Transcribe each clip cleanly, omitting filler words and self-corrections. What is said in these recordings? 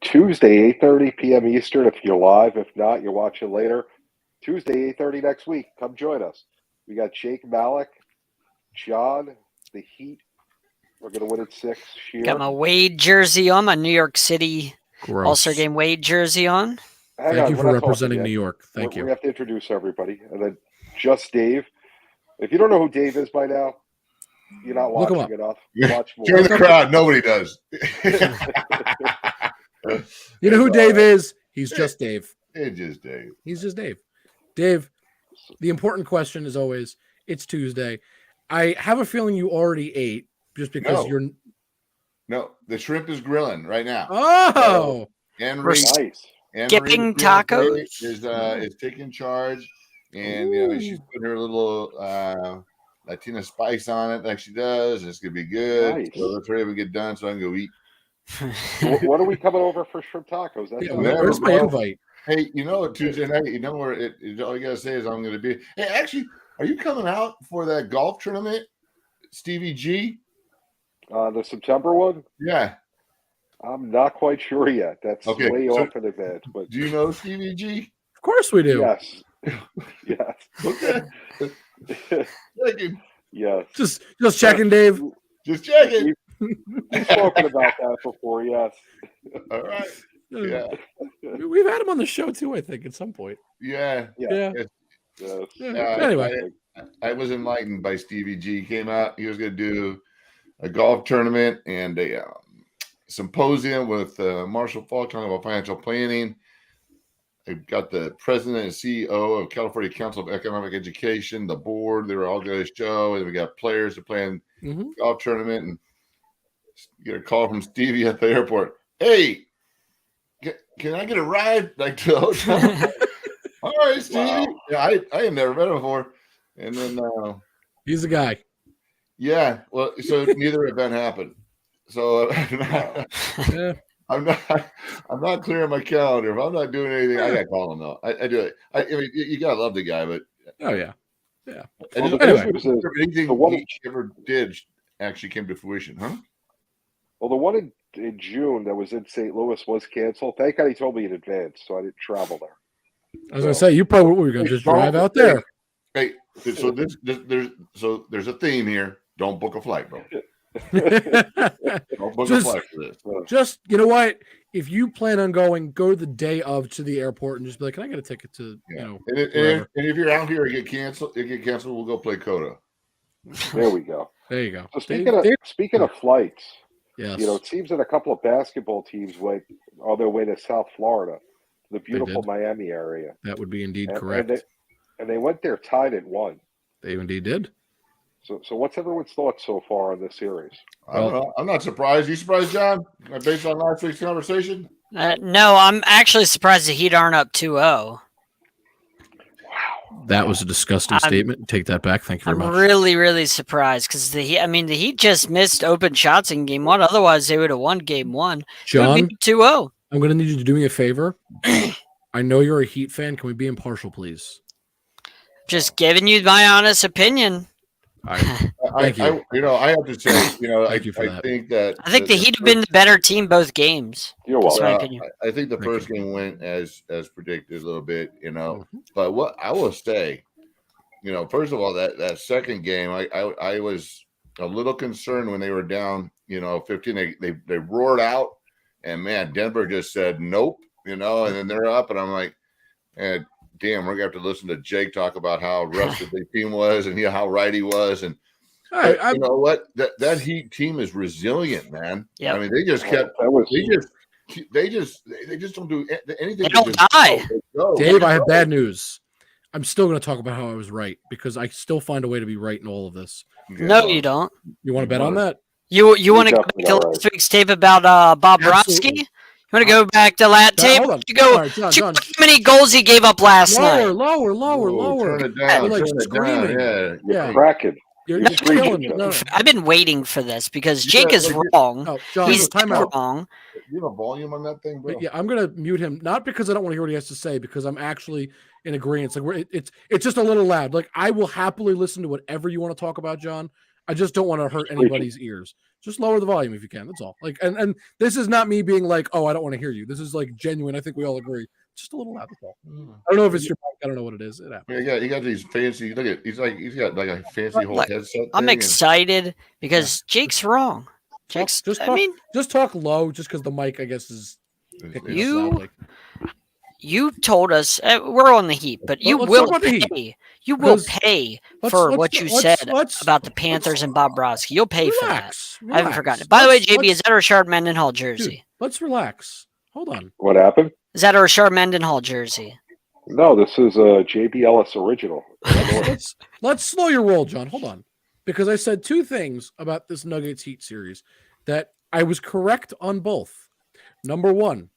Tuesday, 8:30 p.m. Eastern. If you're live, if not, you're watching later. Tuesday, 8:30 next week. Come join us. We got Jake Malik, John, the Heat. We're going to win it 6 here. Got my Wade jersey on, my New York City All-Star Game Wade jersey on. Thank you for representing New York. Thank you. We have to introduce everybody. And then just Dave. If you don't know who Dave is by now, you're not watching enough. Watch more. Turn the crowd. Nobody does. You know who Dave is? He's just Dave. It's just Dave. He's just Dave. Dave, the important question is always, it's Tuesday. I have a feeling you already ate just because you're... No, the shrimp is grilling right now. Oh! And nice. Skipping tacos is taking charge. And she's putting her little Latina spice on it like she does. And it's going to be good. Nice. So let's hurry up and get done so I can go eat. What are we coming over for shrimp tacos? Where's my invite? Hey, Tuesday night, where all you gotta say is I'm gonna be. Hey, actually, are you coming out for that golf tournament, Stevie G? The September one? Yeah. I'm not quite sure yet. That's way off in advance. But do you know Stevie G? Of course we do. Yes. Yes. Okay. Yes. Just checking, Dave. Just checking. We've spoken about that before, yes. All right. Yeah. We've had him on the show too, I think, at some point. Yeah. Anyway. I was enlightened by Stevie G. He came out. He was going to do a golf tournament and a symposium with Marshall Falk talking about financial planning. I've got the president and CEO of California Council of Economic Education, the board. They were all going to show, and we got players to play in golf tournament. And get a call from Stevie at the airport. Hey, can I get a ride to the hotel? All right, Stevie. Wow. Yeah, I have never met him before. And then he's the guy. Yeah. Well, so neither event happened. So I'm not clearing my calendar. If I'm not doing anything, I gotta call him though. I do it. I mean, you gotta love the guy, but yeah. Anyway, anything he ever did actually came to fruition, huh? Well, the one in June that was in St. Louis was canceled. Thank God he told me in advance, so I didn't travel there. I was going to say, you probably were going to just drive out there. Hey, so there's a theme here. Don't book a flight, bro. Don't book a flight for this. Just, you know what? If you plan on going, go the day of to the airport and just be like, can I get a ticket to, And if you're out here and get canceled, we'll go play Coda. There we go. There you go. So speaking of flights, yes. It seems that a couple of basketball teams went on their way to South Florida, the beautiful Miami area. That would be indeed correct. And they went there tied at 1. They indeed did. So what's everyone's thoughts so far on this series? I don't know. I'm not surprised. You surprised, John? Based on last week's conversation? No, I'm actually surprised the Heat aren't up 2-0. That was a disgusting statement. Take that back. Thank you very much. I'm really, really surprised because the Heat just missed open shots in game 1. Otherwise, they would have won game 1. John, 2-0. I'm going to need you to do me a favor. I know you're a Heat fan. Can we be impartial, please? Just giving you my honest opinion. Thank you. I have to say, Thank you for that. I think the Heat have been the better team both games. You're welcome. That's my opinion. I think the first game went as predicted a little bit, But what I will say, first of all, that second game, I was a little concerned when they were down, 15. They roared out, and man, Denver just said nope, and then they're up, and I'm like, damn, we're gonna have to listen to Jake talk about how rusted the team was and how right he was. And you know what? That Heat team is resilient, man. Yeah. I mean, they just kept. They just don't do anything. They don't die. Dave, I have bad news. I'm still going to talk about how I was right because I still find a way to be right in all of this. No, you don't. You want to bet on that? You want to go back to last week's tape about Bob Brovsky? You want to go back to that tape? Hold on. You go. Right, John. How many goals he gave up last night? Lower. Turn it down. Like Turn screaming. it down. Yeah. Cracking. You're He's killing it. screeching. No. I've been waiting for this because Jake is wrong. No, John, He's time out. wrong. You have a volume on that thing, bro? Yeah, I'm gonna mute him, not because I don't want to hear what he has to say, because I'm actually in agreement. Like it's just a little loud. Like I will happily listen to whatever you want to talk about, John. I just don't want to hurt anybody's ears. Just lower the volume if you can. That's all. Like, and this is not me being like, oh, I don't want to hear you. This is like genuine. I think we all agree. Just a little loud. That's all. I don't know if it's your mic. I don't know what it is. It happens. Yeah, he got these fancy. Look at he's got like a fancy whole headset. I'm excited because Jake's wrong. Jake's. Just talk low, just because the mic, I guess, is picking up loudly. You told us we're on the Heat, but you will pay. You will pay for what you said about the Panthers and Bob Brodsky. You'll pay for that. I haven't forgotten it. By the way, JB, is that a Rashard Mendenhall jersey? Dude, let's relax. Hold on. What happened? Is that a Rashard Mendenhall jersey? No, this is a JB Ellis original. Let's slow your roll, John. Hold on. Because I said two things about this Nuggets Heat series that I was correct on both. Number one,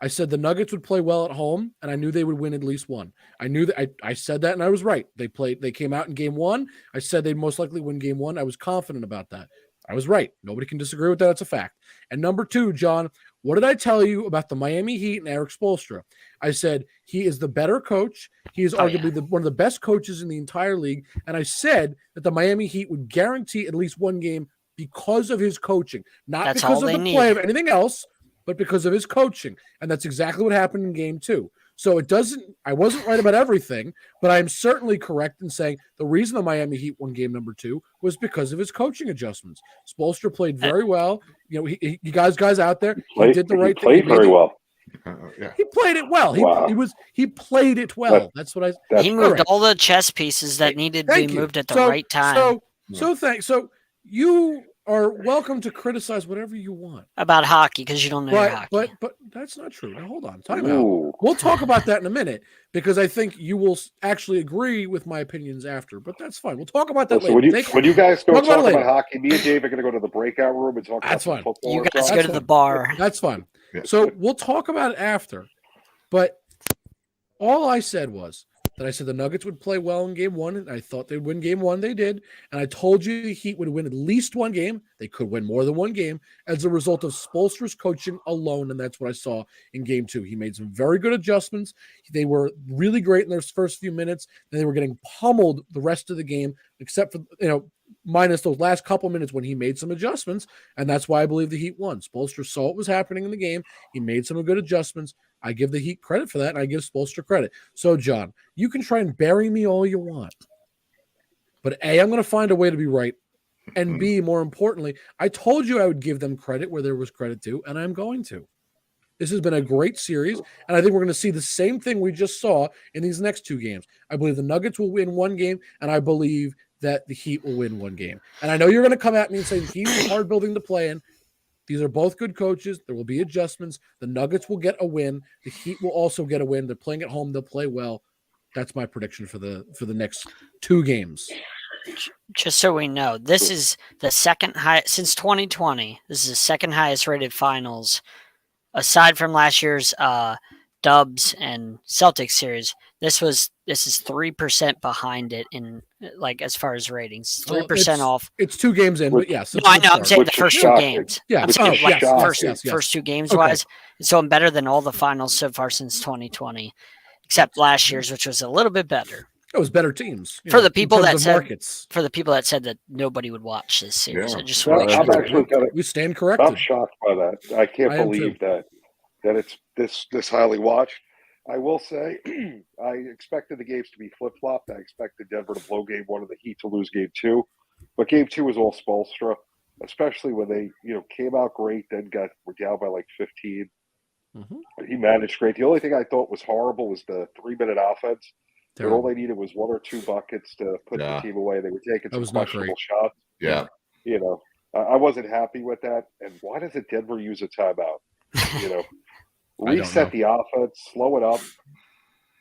I said the Nuggets would play well at home, and I knew they would win at least one. I knew that I said that, and I was right. They came out in game one. I said they'd most likely win game one. I was confident about that. I was right. Nobody can disagree with that. It's a fact. And number two, John, what did I tell you about the Miami Heat and Eric Spoelstra? I said he is the better coach. He is arguably one of the best coaches in the entire league. And I said that the Miami Heat would guarantee at least one game because of his coaching, not because of the play of anything else, but because of his coaching. And that's exactly what happened in game two. So I wasn't right about everything, but I am certainly correct in saying the reason the Miami Heat won game number two was because of his coaching adjustments. Spoelstra played very well. You know, you guys out there, he did the right thing. He played very well. He played it well. He played it well. That's what I. He moved all the chess pieces that needed to be moved at the right time. So you are welcome to criticize whatever you want about hockey because you don't know your hockey. But that's not true. Now hold on, time out. We'll talk about that in a minute because I think you will actually agree with my opinions after. But that's fine. We'll talk about that later. When you guys go talk about hockey, me and Dave are going to go to the breakout room and talk about football. You guys go to the bar. That's fine. So we'll talk about it after. But all I said was that I said the Nuggets would play well in game one, and I thought they'd win game one. They did. And I told you the Heat would win at least one game. They could win more than one game as a result of Spoelstra's coaching alone, and that's what I saw in game two. He made some very good adjustments. They were really great in their first few minutes, and they were getting pummeled the rest of the game, except for, minus those last couple minutes when he made some adjustments, and that's why I believe the Heat won. Spoelstra saw what was happening in the game. He made some good adjustments. I give the Heat credit for that, and I give Spoelstra credit. So, John, you can try and bury me all you want. But A, I'm going to find a way to be right. And B, more importantly, I told you I would give them credit where there was credit due, and I'm going to. This has been a great series, and I think we're going to see the same thing we just saw in these next two games. I believe the Nuggets will win one game, and I believe that the Heat will win one game. And I know you're going to come at me and say the Heat is a hard building to play in. These are both good coaches. There will be adjustments. The Nuggets will get a win. The Heat will also get a win. They're playing at home. They'll play well. That's my prediction for the next two games. Just so we know, this is the second highest since 2020. This is the second highest rated finals, aside from last year's Dubs and Celtics series. This is 3% behind it in as far as ratings. 3% off. It's 2 games in, but yes. No, I know. I'm saying the first 2 games. Yeah. First 2 games wise. So I'm better than all the finals so far since 2020, except last year's, which was a little bit better. It was better teams for the people that said that nobody would watch this series. Yeah. I just want we stand corrected. I'm shocked by that. I can't believe that it's this highly watched. I will say, I expected the games to be flip-flopped. I expected Denver to blow game 1 and the Heat to lose game 2. But game 2 was all Spoelstra, especially when they, came out great, then were down by 15. Mm-hmm. He managed great. The only thing I thought was horrible was the 3-minute offense. And all they needed was 1 or 2 buckets to put the team away. They were taking some questionable shots. Yeah. I wasn't happy with that. And why doesn't Denver use a timeout? Reset the offense, slow it up.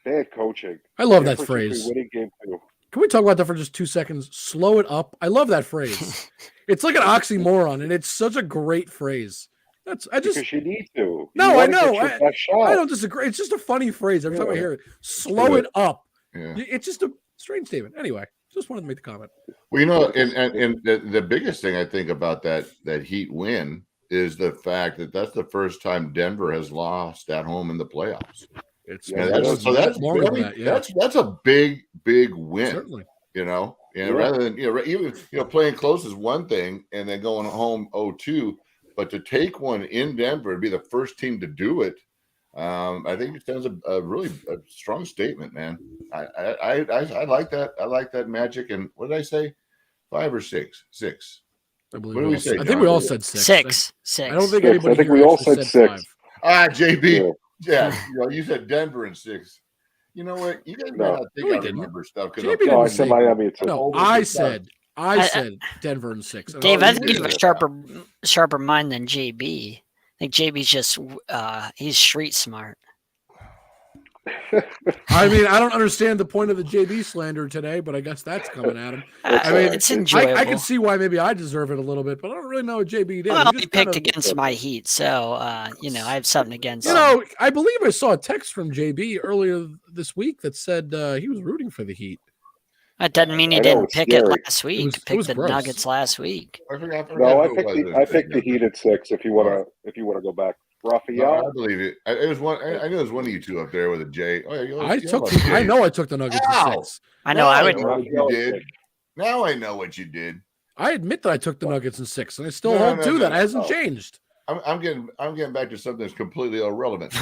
Bad coaching. I love that phrase. Winning game 2. Can we talk about that for just 2 seconds? Slow it up. I love that phrase. It's like an oxymoron, and it's such a great phrase. Because you need to. No, I know. I don't disagree. It's just a funny phrase every time I hear it. Slow it up. Yeah. It's just a strange statement. Anyway, Just wanted to make the comment. Well, and the biggest thing I think about that Heat win is the fact that that's the first time Denver has lost at home in the playoffs. It's that's a big win. Certainly. Rather than even playing close is one thing and then going home 0-2, but to take one in Denver and be the first team to do it, I think it sends a really strong statement, man. I like that. I like that Magic. And what did I say? 5 or 6? 6. I believe. What did we say? I think we all said 6. 6. I don't think 6. anybody. I think here we all actually said 6. 5. JB. Yeah, you said Denver and 6. You know what? You guys might not think I remember stuff because I said Miami. No, I said Denver and 6. Dave, I think you have a sharper mind than JB. I think JB's just he's street smart. I mean, I don't understand the point of the JB slander today, but I guess that's coming at him. I mean, it's enjoyable. I can see why maybe I deserve it a little bit, but I don't really know what JB did. Well, he picked against my Heat, so I have something against. I believe I saw a text from JB earlier this week that said he was rooting for the Heat. That doesn't mean he didn't pick it last week. He picked the gross. Nuggets last week. I picked the Heat at 6. If you want to go back. Raphael? No, I believe it. It was one. I knew it was one of you two up there with a J. Oh, yeah, I know I took the Nuggets at 6. I know. I would. You did. Now I know what you did. I admit that I took the Nuggets in 6, and I still hold to that. It hasn't changed. I'm getting back to something that's completely irrelevant.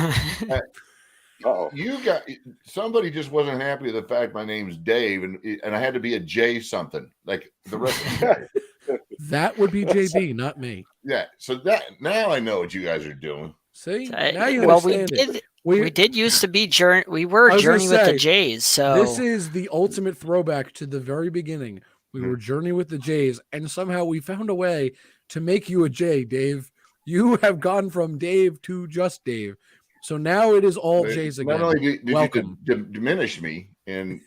You got somebody just wasn't happy with the fact my name's Dave, and I had to be a J something like the rest of the That would be JB, not me. Yeah. So that now I know what you guys are doing. See, now you understand it. We did used to be Journey. We were Journey with the Jays. So this is the ultimate throwback to the very beginning. We were Journey with the Jays, and somehow we found a way to make you a J, Dave. You have gone from Dave to just Dave. So now it is all Jays again. Not only did Welcome. you diminish me, and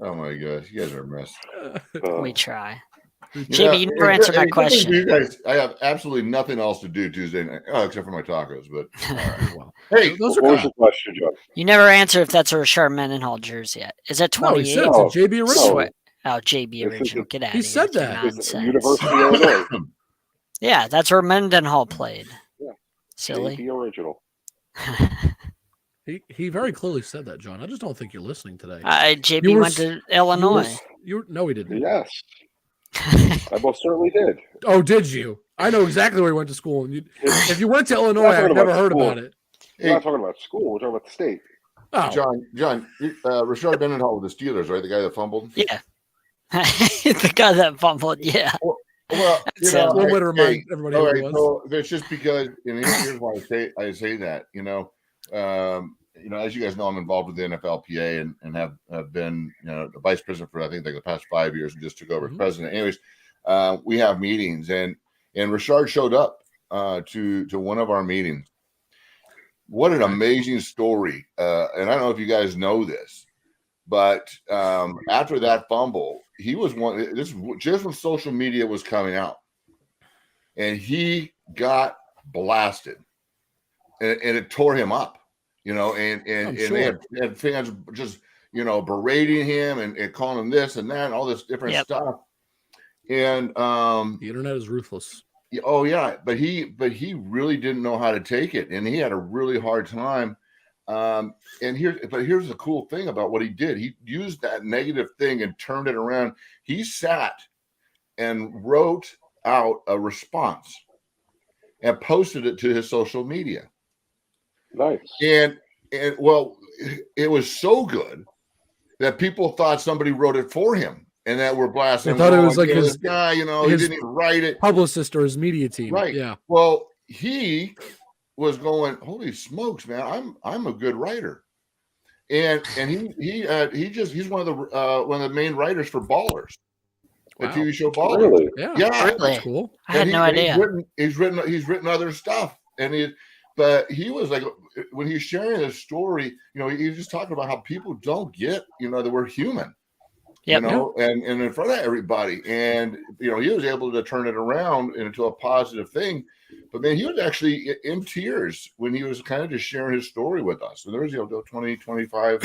oh my gosh, you guys are a mess. We try. JB, you never answered my question. You guys, I have absolutely nothing else to do Tuesday night, except for my tacos. But hey, those are what was your question, John? You never answered if that's a Rashard Mendenhall jersey yet. Is that 28? No, he said it's a JB original. Oh, JB original. Get out of here. He said that. University of Illinois. Yeah, that's where Mendenhall played. Yeah. Silly. JB original. He very clearly said that, John. I just don't think you're listening today. JB went to Illinois. No, he didn't. Yes. I most certainly did. Oh, did you? I know exactly where he went to school. If you went to Illinois, I've never heard about it. We're not talking about school. We're talking about the state. Oh. John, Rashard Mendenhall with the Steelers, right? The guy that fumbled? Yeah. The guy that fumbled, yeah. Well, we'll let remind everybody who it was. So it's just because, here's why I say that, as you guys know, I'm involved with the NFLPA and have been, the vice president for I think like the past 5 years and just took over as president. Anyways, we have meetings and Rashard showed up to one of our meetings. What an amazing story! And I don't know if you guys know this, but after that fumble, he was one. This just when social media was coming out, and he got blasted, and it tore him up. And they had fans just, berating him and calling him this and that and all this different stuff. And the internet is ruthless. Oh yeah, but he really didn't know how to take it, and he had a really hard time. And here's the cool thing about what he did. He used that negative thing and turned it around. He sat and wrote out a response and posted it to his social media. Nice. And well, it was so good that people thought somebody wrote it for him and that we're blasting. I thought it was like his guy, he didn't even write it. Publicist or his media team. Right. Yeah. Well, he was going, holy smokes, man, I'm a good writer. And he's one of the main writers for Ballers. The TV show Ballers. Really? Yeah. Really? That's cool. I had no idea. He's written other stuff. But he was like, when he's sharing his story, he was just talking about how people don't get, that we're human, and in front of everybody. And, he was able to turn it around into a positive thing. But man, he was actually in tears when he was kind of just sharing his story with us. So there was, 20, 25,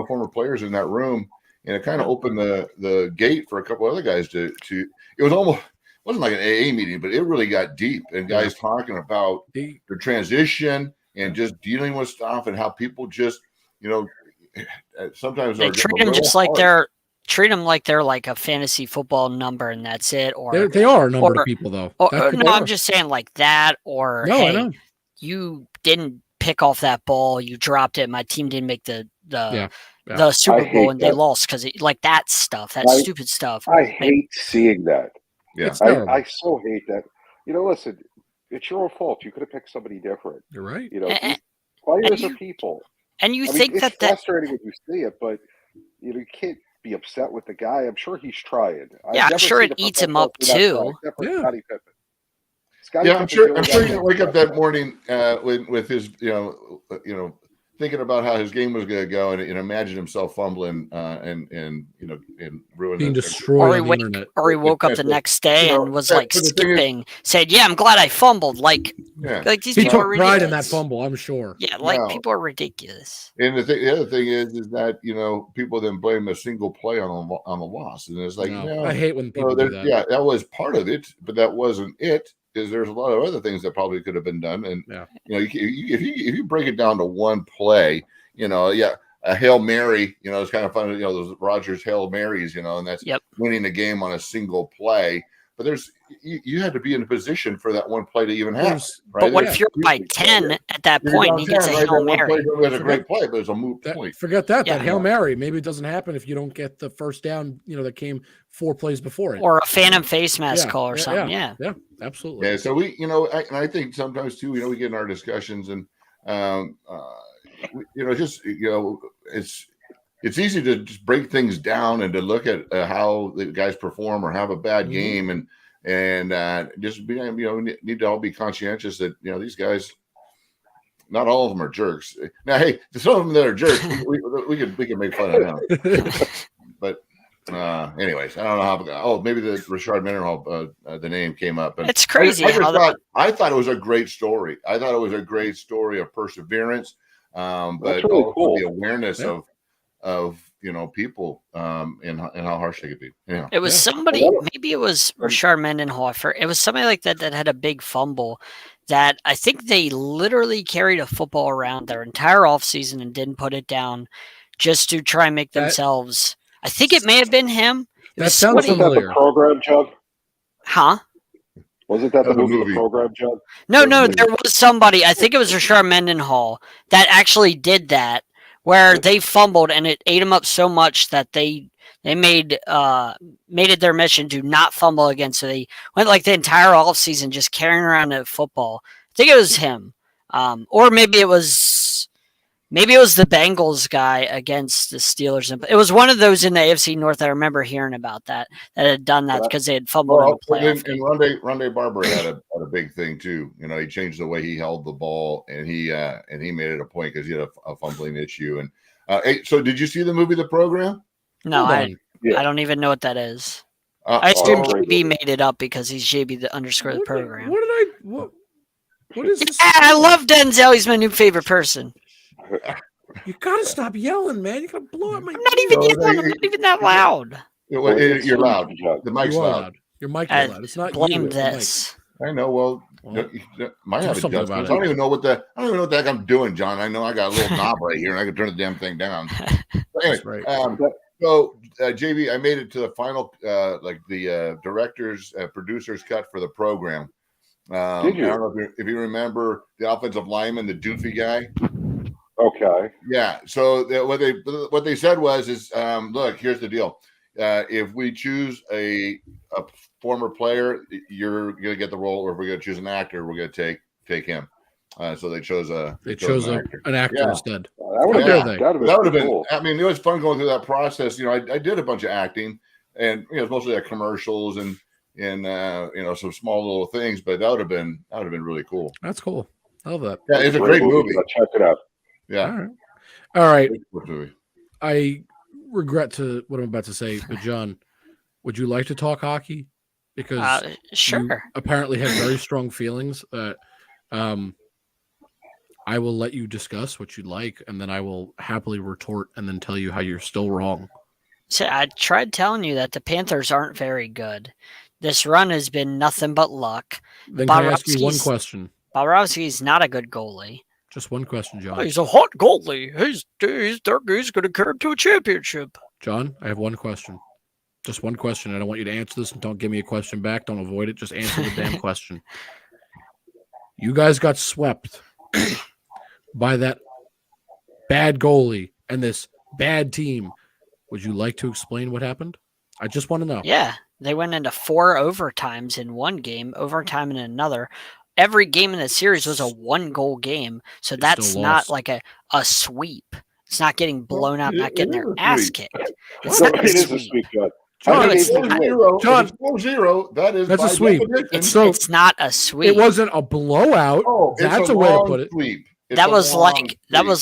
former players in that room. and it kind of opened the gate for a couple other guys to. It was almost wasn't like an AA meeting, but it really got deep, and guys talking about the transition and just dealing with stuff and how people just sometimes they treat them just like treat them like they're like a fantasy football number and that's it. Or they are a number of people though. No, I'm just saying like that. Or no, hey, I know. You didn't pick off that ball. You dropped it. My team didn't make the Super Bowl and they lost because like that stuff, that stupid stuff. I hate seeing that. Yeah, I so hate that. Listen, it's your own fault. You could have picked somebody different. You're right. Players are people. And you think it's frustrating when you see it, but you can't be upset with the guy. I'm sure he's trying. I'm sure it eats him up too. Scottie Pippen. I'm sure he didn't wake up that morning with his thinking about how his game was going to go and imagine himself fumbling and ruining, being destroyed on the internet. Or he woke up the next day and was like skipping, said, "Yeah, I'm glad I fumbled." Like these he people took pride in that fumble, I'm sure. Yeah, people are ridiculous. And the other thing is that people then blame a single play on the loss, and it's like I hate when people do that. Yeah, that was part of it, but that wasn't it. Is there's a lot of other things that probably could have been done, and if you break it down to one play, a Hail Mary, it's kind of fun, those Rodgers Hail Marys, and that's winning the game on a single play. But you had to be in a position for that one play to even happen. Right? But what if you're by 10 at that point? He gets a Hail Mary. It was a great play, but it was a moot point. Forget that. That Hail Mary, maybe it doesn't happen if you don't get the first down. That came 4 plays before it, or a phantom face mask call or something. Yeah, absolutely. Yeah. So we, and I think sometimes too, we get in our discussions and, it's easy to just break things down and to look at how the guys perform or have a bad game and just be, need to all be conscientious that, these guys, not all of them are jerks. Now, hey, some of them that are jerks, we can make fun of them. But anyways, I don't know how. Maybe the Rashard Mendenhall, the name came up. And it's crazy. I thought it was a great story. I thought it was a great story of perseverance, but really also cool. the awareness of people and how harsh they could be. Yeah. It was somebody. Maybe it was Rashard Mendenhall. It was somebody like that had a big fumble. That I think they literally carried a football around their entire offseason and didn't put it down just to try and make themselves. I think it may have been him. That sounds familiar. The program, John? Huh? Wasn't that the movie, The Program, John? No, there was somebody. I think it was Rashard Mendenhall that actually did that, where they fumbled and it ate them up so much that they made it their mission to not fumble again. So they went like the entire offseason just carrying around a football. I think it was him, or maybe it was the Bengals guy against the Steelers. It was one of those in the AFC North. I remember hearing about that had done that because they had fumbled in the playoff. And Rondé Barber had a big thing too. He changed the way he held the ball, and he made it a point because he had a fumbling issue. And so, did you see the movie The Program? No, I don't even know what that is. I assume JB made it up because he's JB the program. What is this? I love Denzel. He's my new favorite person. You gotta stop yelling, man. You're gonna blow up my. I'm not even yelling. I'm not even that loud. You're loud. The mic's loud. Your mic is loud. It's not blame this. I know. Well, might have adjustments. I don't even know what the heck I'm doing, John. I know I got a little knob right here, and I can turn the damn thing down. But anyway, so JB, I made it to the final, the director's producers cut for the program. Did you? I don't know if you remember the offensive lineman, the doofy guy. Okay. Yeah. So what they said was look, here's the deal. If we choose a former player, you're gonna get the role, or if we're gonna choose an actor, we're gonna take him. So they chose an actor instead. That would have been cool. I mean, it was fun going through that process. I did a bunch of acting, and it's mostly like commercials and some small little things, but that would have been really cool. That's cool. I love that. Yeah, it's a great movie. Check it out. Yeah. All right. I regret what I'm about to say, but John, would you like to talk hockey? Because sure. You apparently have very strong feelings that I will let you discuss what you'd like, and then I will happily retort and then tell you how you're still wrong. So I tried telling you that the Panthers aren't very good. This run has been nothing but luck. Then can I ask you one Bobrovsky's- question? Bobrovsky's not a good goalie. Just one question, John. He's a hot goalie. He's going to carry him to a championship. John, I have one question. Just one question. I don't want you to answer this, and don't give me a question back. Don't avoid it. Just answer the damn question. You guys got swept by that bad goalie and this bad team. Would you like to explain what happened? I just want to know. Yeah, they went into 4 overtimes in one game, overtime in another. Every game in the series was a 1-goal game, so They that's still not lost. like a sweep. It's not getting blown out, not It getting is their a ass sweep. kicked. It's No, not it a is a sweep. sweep, John. John, How many it's games not. did you win? John, 4-0. That is that's a by sweep. definition. So- It's not a sweep. It wasn't a blowout. Oh, That's it's a way to long put it. Sweep. It's That a was long like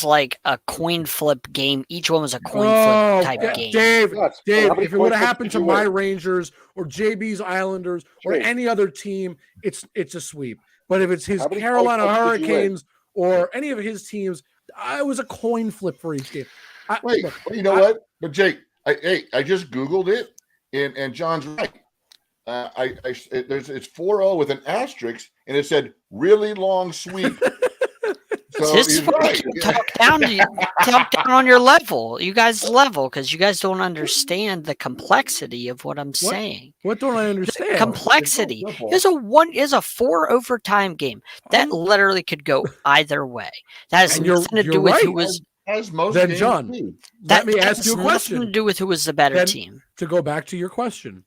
sweep. a coin flip game. Each one was a coin Oh, flip type yeah, game. Dave, Nuts. Dave, How many if it would have points happened did to you my win? Rangers or JB's Islanders or Jake. any other team, it's a sweep. But if it's his How many Carolina points did you win? Hurricanes or any of his teams, it was a coin flip for each game. Wait, Look, you know what? But Jake, I just Googled it, and John's right. It's 4-0 with an asterisk, and it said really long sweep. So This he's is why right. you talk down on your level. You guys level because you guys don't understand the complexity of what I'm saying. what don't I The understand? complexity is a 4 overtime game that literally could go either way. That has And you're- nothing to you're do with who right. was. As most Then, games John, do. Let me that ask you a has nothing to question. do with who was the better Then- team. To go back to your question,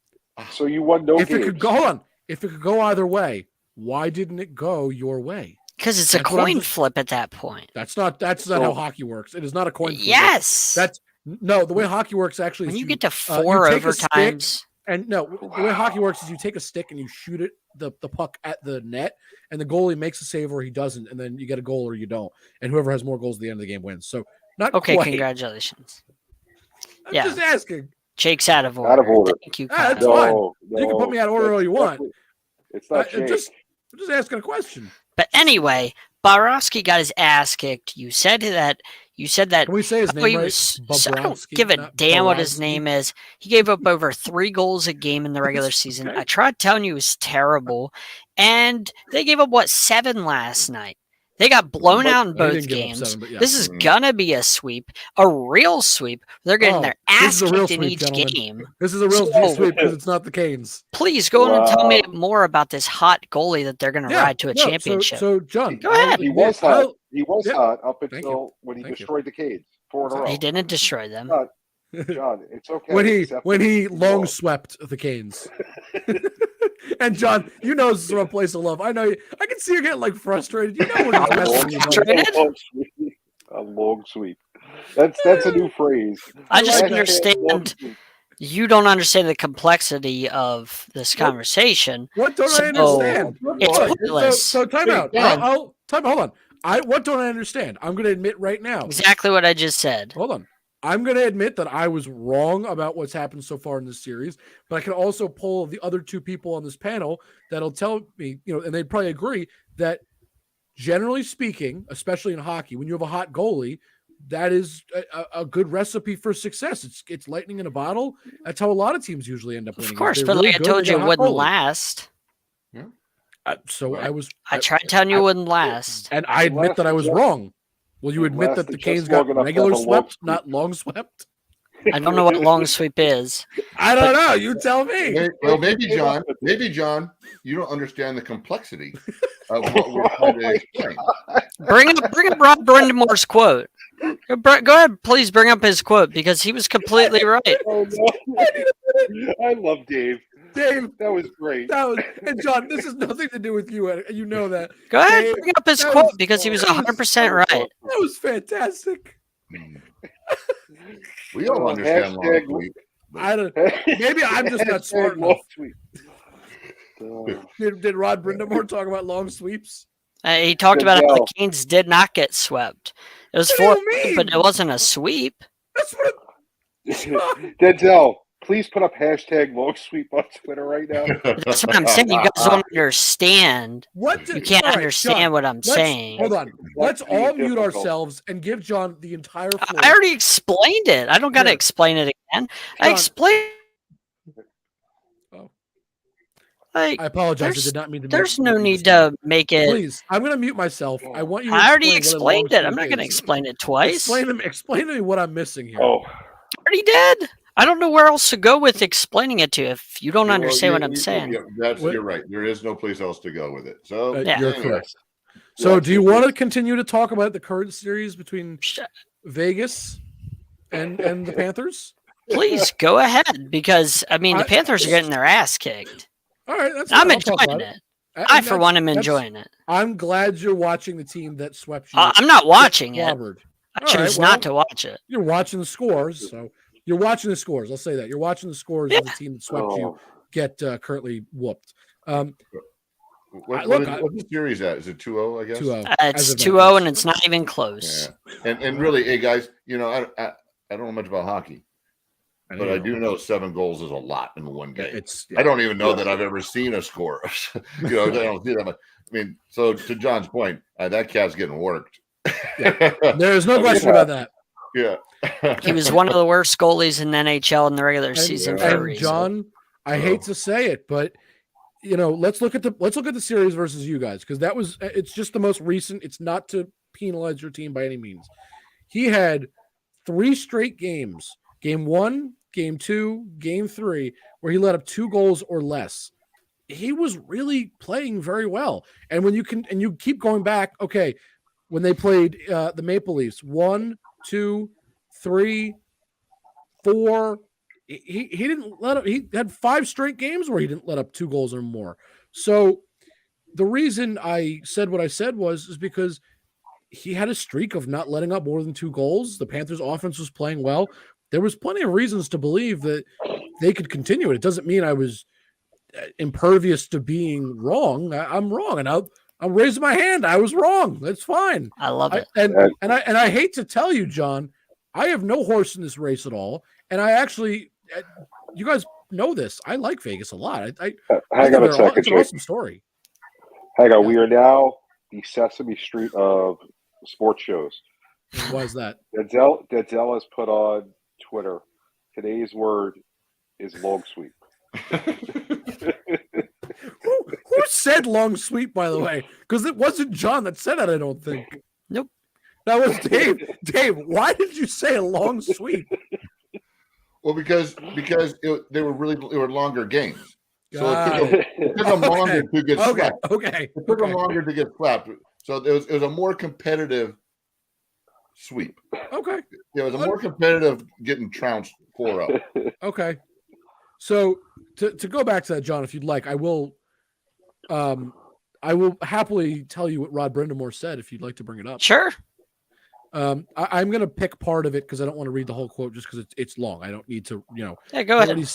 So you won no if games. it could go hold on, if it could go either way, why didn't it go your way? Because it's a That's what I'm coin just- flip at that point. That's not So- how hockey works. It is not a coin flip. Yes. That's no, the way hockey works actually when is you get to you 4 take a stick, overtimes. and no, the way hockey works is you take a stick and you shoot it the puck at the net, and the goalie makes a save or he doesn't, and then you get a goal or you don't, and whoever has more goals at the end of the game wins. So not Okay, quite. congratulations. I'm yeah. just asking. Jake's out of order. Out of order. Thank you, Ah, Kyle. that's fine. No, You can put me out of order all you want. It's not I'm Jake. just asking a question. But anyway, Borowski got his ass kicked. You said that. Can we say his Oh, name he right? was, so I don't Bobrovsky, give a not damn what his Borowski. name is. He gave up over 3 goals a game in the regular season. Okay. I tried telling you it was terrible. And they gave up, 7 last night? They got blown But out in He both didn't give up games. 7, but yeah. This is Mhm. gonna be a sweep, a real sweep. They're getting Oh, their this ass is a real kicked in sweep, each gentlemen. game. This is a real So- sweep because it's not the Canes. Please go on and tell me Wow. more about this hot goalie that they're going to ride to a championship. So John, Go ahead. He was hot. He was yeah. hot up Thank until you. when he Thank you. destroyed the Canes 4 in a row. He didn't destroy them. John, it's okay. when Accept he it. long Well, swept the Canes. And John, you know this is a place of love. I know you. I can see you getting like frustrated. You know we're just a messing long with you, Frustrated? buddy. sweep. A long sweep. That's a new phrase. I just Hashtag long understand sweep. you don't understand the complexity of this conversation. What don't I So, understand? it's Look, pointless. So time out. Hey, John. I'll time. Hold on. What don't I understand? I'm going to admit right now. Exactly what I just said. Hold on. I'm going to admit that I was wrong about what's happened so far in this series, but I can also poll the other 2 people on this panel that'll tell me, and they'd probably agree that generally speaking, especially in hockey, when you have a hot goalie, that is a good recipe for success. It's lightning in a bottle. That's how a lot of teams usually end up winning. Of If course, they're but really like I good, told they you, got it a hot wouldn't goalie. last. So Right. I tried telling you it wouldn't last. And I admit that I was Lasted wrong. Will you it admit that lasted the just Canes long got enough to regular have a long swept, sweep. not long swept? I don't know what long sweep is. I don't know. You tell me. Well, maybe John, you don't understand the complexity of what we're trying to explain. Bring up Rob Brendamore's quote. Go ahead, please bring up his quote because he was completely right. Oh, no. I love Dave. Dave, That was great. and John, this has nothing to do with you. You know that. Go ahead, Dave, bring up his that quote was- because he was that was 100% right. That was fantastic. We all understand long Hashtag- sweep. I don't. Maybe I'm just not smart Hashtag enough. long sweep. Did Rod Brindamore talk about long sweeps? He talked about how the Goodell. Canes did not get swept. It was What do 4, you mean? but it wasn't a sweep. That's what. Denzel, please put up hashtag long sweep on Twitter right now? That's what I'm saying. You guys don't understand. You can't all right, understand John, what I'm saying. Hold on. Let's That's being all mute difficult. ourselves and give John the entire floor. I already explained it. I don't got to Here. explain it again. I John. explained. Oh. Like, I apologize. I there's- did not mean to. there's mute no you need just now. to make it. Please, I'm going to mute myself. I want you to I already explain what a long explained it. I'm sweep not going to is. explain it twice. Explain to me what I'm missing here. Oh, Already did. I don't know where else to go with explaining it to you if you don't understand what I'm saying. You're right. There is no place else to go with it. So Yeah. You're anyway. correct. So, Yes, do you yes, want to yes. continue to talk about the current series between Vegas and the Panthers? Please go ahead because I mean the I- Panthers are getting their ass kicked. All right, that's I'm fine. I'll talk enjoying about it. I, for one, am that's- enjoying it. I'm glad you're watching the team that swept you. I'm not watching it. clobbered. I All right, choose well, not to watch it. You're watching the scores, so you're watching the scores. I'll say that you're watching the scores of the team that swept you Oh. get currently whooped. What's the series at? Is it 2-0, I guess? 2-0. It's 2-0 and it's not even close. Yeah. And really, hey guys, you know, I don't know much about hockey, but I do know 7 goals is a lot in one game. It's I don't even know that I've ever seen a score. You know, I don't see that much. I mean, so to John's point, that cat's getting worked. there's no question about that. Yeah. He was one of the worst goalies in the NHL in the regular season for a And reason. John, I hate to say it, but you know, let's look at the series versus you guys because it's just the most recent. It's not to penalize your team by any means. He had 3 straight games: game 1, game 2, game 3, where he let up 2 goals or less. He was really playing very well, and when you keep going back, okay, when they played the Maple Leafs, 1, 2, 3, 4. He didn't let up. He had 5 straight games where he didn't let up 2 goals or more. So the reason I said what I said is because he had a streak of not letting up more than 2 goals. The Panthers' offense was playing well. There was plenty of reasons to believe that they could continue it. It doesn't mean I was impervious to being wrong. I'm wrong, and I'm raising my hand. I was wrong. That's fine. I love it. And I hate to tell you, John, I have no horse in this race at all. And I actually, you guys know this. I like Vegas a lot. I hang on a second, it's an Jake. awesome story. Hang on. We are now the Sesame Street of sports shows. Why is that? Denzel has put on Twitter, today's word is long sweep. Who said long sweep, by the way? Because it wasn't John that said it, I don't think. Nope. That was Dave. Dave, why did you say a long sweep? Well, because they were longer games, so Got it took them longer to get swept. Okay. It took them longer to get slapped. So it was a more competitive sweep. Okay. It was a more competitive getting trounced 4-0. Okay. So to go back to that, John, if you'd like, I will happily tell you what Rod Brindamore said if you'd like to bring it up. Sure. I'm going to pick part of it because I don't want to read the whole quote just because it's long. I don't need to, Yeah, go ahead.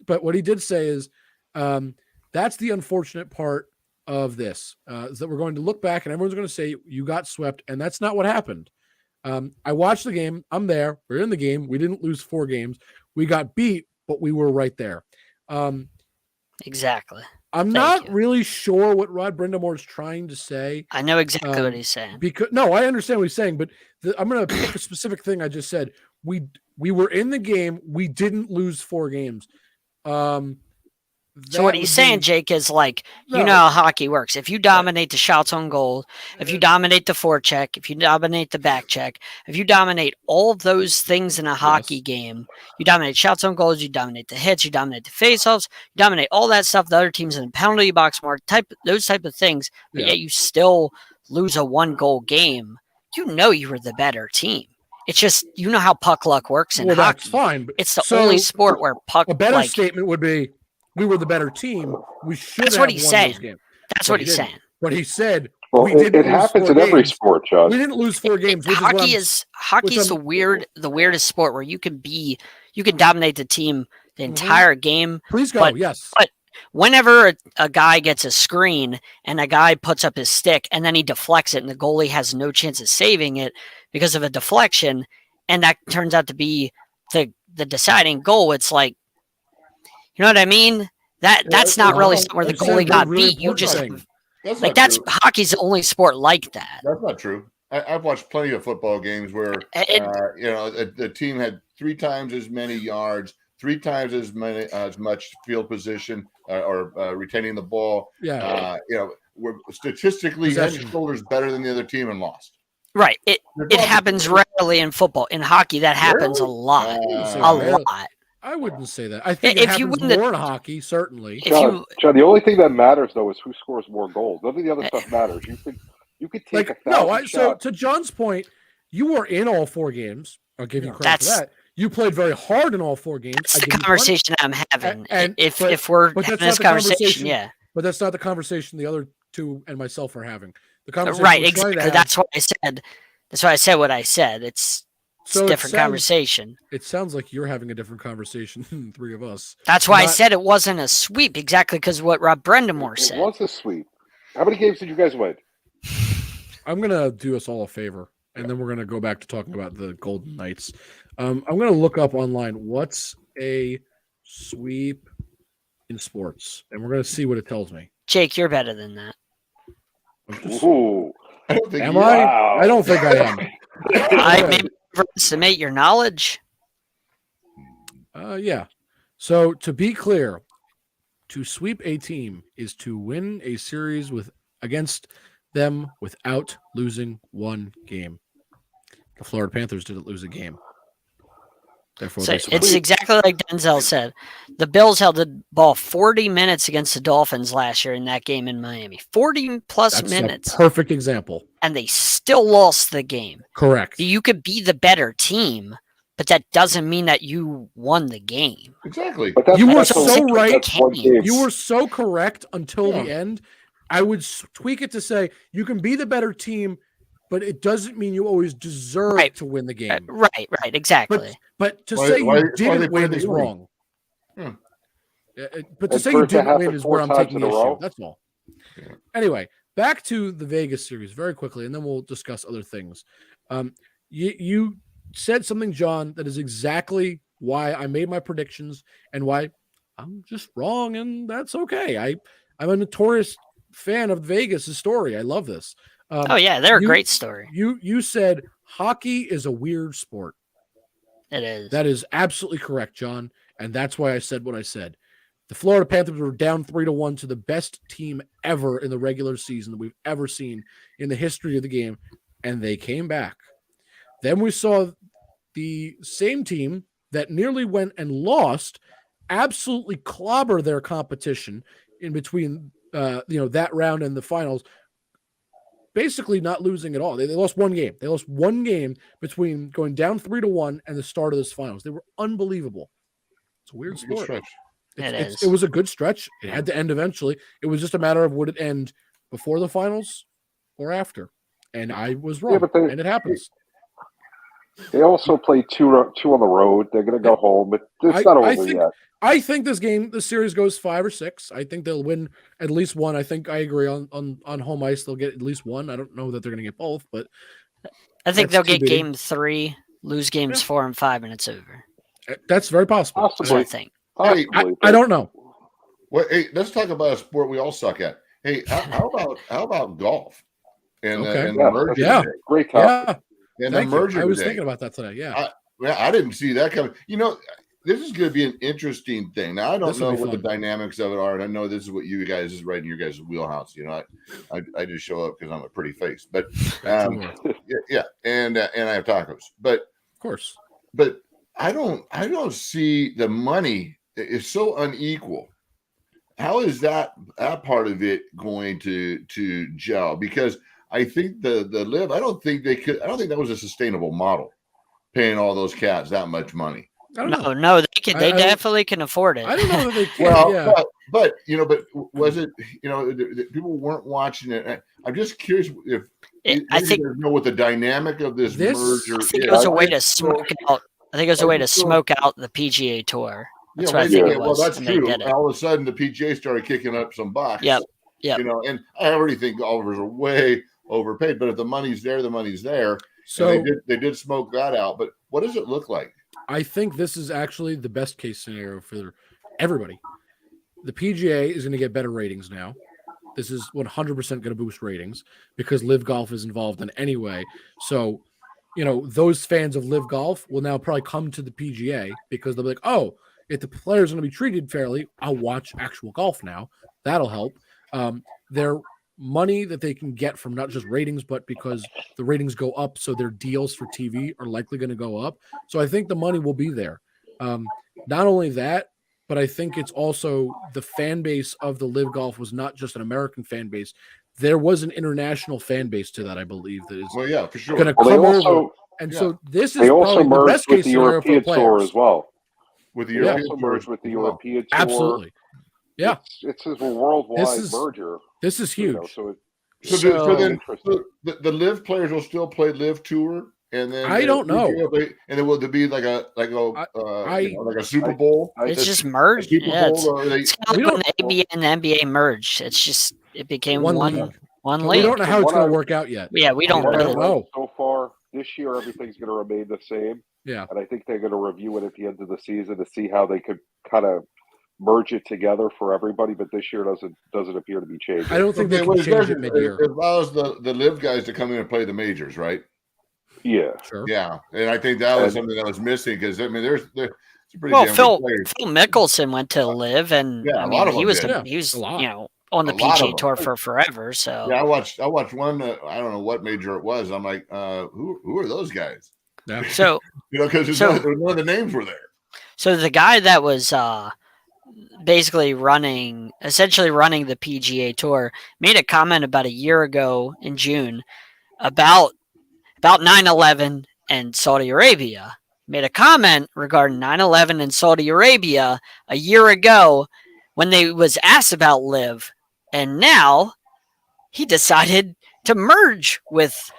But what he did say is that's the unfortunate part of this is that we're going to look back and everyone's going to say you got swept, and that's not what happened. I watched the game. I'm there. We're in the game. We didn't lose 4 games. We got beat, but we were right there. Exactly. I'm not really sure what Rod Brindamore is trying to say. I know exactly what he's saying. Because I understand what he's saying, but I'm going to pick a specific thing I just said. We were in the game. We didn't lose 4 games. So what he's saying, Jake, is like, you know how hockey works. If you dominate the shots on goal, if you dominate the forecheck, if you dominate the back check, if you dominate all of those things in a hockey game, you dominate shots on goals, you dominate the hits, you dominate the faceoffs, you dominate all that stuff. The other teams in the penalty box more those type of things, but yet you still lose a 1-goal game. You know you were the better team. It's just you know how puck luck works in hockey. That's fine. But it's the only sport where puck. A better statement would be, we were the better team. We should. That's have what he's won saying. those games. That's what he's saying. But he said, well, we didn't it happens in every sport, John. We didn't lose 4 games. Hockey is the weirdest sport where you can dominate the team the entire game. Please go. Yes. But whenever a guy gets a screen and a guy puts up his stick and then he deflects it and the goalie has no chance of saving it because of a deflection, and that turns out to be the deciding goal, it's like, You know what I mean? That's not really somewhere the I'm saying goalie got really beat. You important just thing. That's like not that's true. hockey's the only sport like that. That's not true. I've watched plenty of football games where the team had 3 times as many yards, 3 times as much field position or retaining the ball. Yeah. We're statistically head Possession. and shoulders better than the other team and lost. Right. It happens rarely in football. In hockey, that happens a Really? lot. say A rarely. lot. I wouldn't say that. I think it If you happens win the- more in hockey, certainly. If you John, the only thing that matters though is who scores more goals. None of the other stuff matters. You could take Like 1,000 so shots. to John's point, you were in all 4 games. I'll give you credit for That's- that. You played very hard in all 4 games. that's I the give you credit. conversation I'm having. And- if but- we're but having that's not this the conversation, conversation. yeah. But that's not the conversation the other 2 and myself are having. The conversation Right, we're trying to exactly. have- That's what I said. That's why I said what I said. It's so a it different sounds- conversation. It sounds like you're having a different conversation than the 3 of us. That's why I not- said it wasn't a sweep, exactly because what Rob Brendamore It said. was a sweep. How many games did you guys win? I'm gonna do us all a favor, and then we're gonna go back to talking about the Golden Knights. I'm gonna look up online what's a sweep in sports, and we're gonna see what it tells me. Jake, you're better than that. I'm just- Ooh. I don't think am you I? are. Wow. I don't think I am. I maybe overestimate your knowledge. Yeah. So to be clear, to sweep a team is to win a series against them without losing 1 game. The Florida Panthers didn't lose a game. Therefore, So they swept. it's exactly like Denzel said. The Bills held the ball 40 minutes against the Dolphins last year in that game in Miami. 40 plus That's minutes. a perfect example. And they still lost the game. Correct. You could be the better team, but that doesn't mean that you won the game. Exactly. But that's, You were that's so a- right. That's one game. You were so correct until the Yeah. end. I would tweak it to say you can be the better team, but it doesn't mean you always deserve Right. to win the game. Right, exactly. But to Why- say why- you why they didn't play win the is game? wrong. Hmm. But to And say for you it to didn't happen win is 4 where I'm times taking in the a issue. row? That's all. Yeah. Anyway, back to the Vegas series very quickly, and then we'll discuss other things. You said something, John, that is exactly why I made my predictions and why I'm just wrong, and that's okay. I'm a notorious fan of Vegas' story. I love this. Oh yeah, they're a you- great story. You said hockey is a weird sport. It is. That is absolutely correct, John, and that's why I said what I said. The Florida Panthers were down 3-1 to the best team ever in the regular season that we've ever seen in the history of the game, and they came back. Then we saw the same team that nearly went and lost absolutely clobber their competition in between that round and the finals, basically not losing at all. They lost 1 game. They lost 1 game between going down 3-1 and the start of this finals. They were unbelievable. It's a weird It's a good sport. stretch. It was a good stretch. It had to end eventually. It was just a matter of would it end before the finals or after. And I was wrong. but they- and it happens. They also played two on the road. They're going to go home, but it's I- not I over think- yet. I think this series goes 5 or 6. I think they'll win at least 1. I think I agree on home ice. They'll get at least 1. I don't know that they're going to get both, but I think that's they'll get TBD. game 3, lose games 4 and 5, and it's over. that's very possible. That's what I Possibly. think. Hey, Possibly, I don't know. Well, hey, let's talk about a sport we all suck at. Hey, how about golf and Okay. the Yeah, merger? yeah. today? Great topic. Yeah. And the Thank you. merger I was today. thinking about that today. Yeah. Well, I didn't see that coming. This is going to be an interesting thing. Now, I don't This will know be what the fun. dynamics of it are, and I know this is what you guys is right in your guys' wheelhouse. I just show up because I'm a pretty face, but Sure. yeah, and I have tacos, but Of course. I don't see the money. It's so unequal. How is that part of it going to gel? Because I think the live. I don't think that was a sustainable model, paying all those cats that much money. I don't know. No, they can. They I don't- definitely can afford it. I don't know that they can. Well, yeah. but was it? The people weren't watching it. I'm just curious if I maybe think you know what the dynamic of this merger I think is. it was a way I- to smoke out. I think it was a way to smoke out the PGA Tour. That's what I think it was. Well, that's and they true. did it. All of a sudden, the PGA started kicking up some bucks. Yep. And I already think golfers are way overpaid. But if the money's there, the money's there. So And they did smoke that out. But what does it look like? I think this is actually the best case scenario for everybody. The PGA is going to get better ratings now. This is 100% going to boost ratings because Live Golf is involved in any way. So, those fans of Live Golf will now probably come to the PGA because they'll be like, oh, if the players are going to be treated fairly, I'll watch actual golf now. That'll help. Their money that they can get from not just ratings, but because the ratings go up, so their deals for TV are likely going to go up. So I think the money will be there. Not only that, but I think it's also the fan base of the Live Golf was not just an American fan base. There was an international fan base to that, I believe, that is for sure. going to Well, come over. And so this is they also probably the merged best with case the scenario for European players. Tour as well. With the They European also Tour merged with the as well. European Tour. Absolutely. Yeah. It's a worldwide merger. This is huge. So then interesting. the Live players will still play Live Tour, and then I don't know. And then will there be like a Super Bowl? It's just merged. Super Yeah, Bowl, it's kind of like when the ABA and the NBA merged. It became one league. We don't know how it's going to work out yet. Yeah, we don't really know. So far this year, everything's going to remain the same. Yeah, and I think they're going to review it at the end of the season to see how they could kind of merge it together for everybody. But this year doesn't appear to be changing. I don't think they can change it mid-year. It allows the Live guys to come in and play the majors, right? Yeah, sure. Yeah, and I think that was something that was missing because I mean, there's some pretty well, damn Phil good players. Mickelson went to Live, and Yeah, I a mean, lot of he them was did. On the A lot of PGA them. Tour for forever. So Yeah, I watched one. I don't know what major it was. I'm like, who are those guys? Yeah. So because none of the names were there. So the guy that was basically essentially running the PGA Tour, made a comment about a year ago in June about 9/11 and Saudi Arabia. Made a comment regarding 9/11 and Saudi Arabia a year ago when they was asked about Live, and now he decided to merge with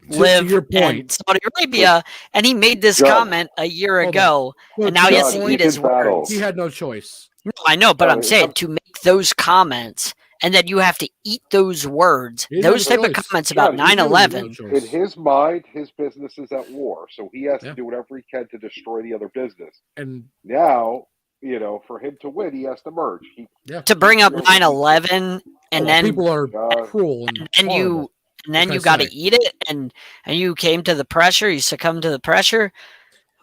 Live to your point, and Saudi Arabia, and he made this comment a year ago, and now he has to eat his words. He had no choice. No, I know, but I'm saying to make those comments and that you have to eat those words, those type of comments about 9/11. In his mind, his business is at war, so he has to do whatever he can to destroy the other business. And now, for him to win, he has to merge. To bring up 9/11, and then people are cruel, and then you got to eat it, and you came to the pressure, you succumbed to the pressure.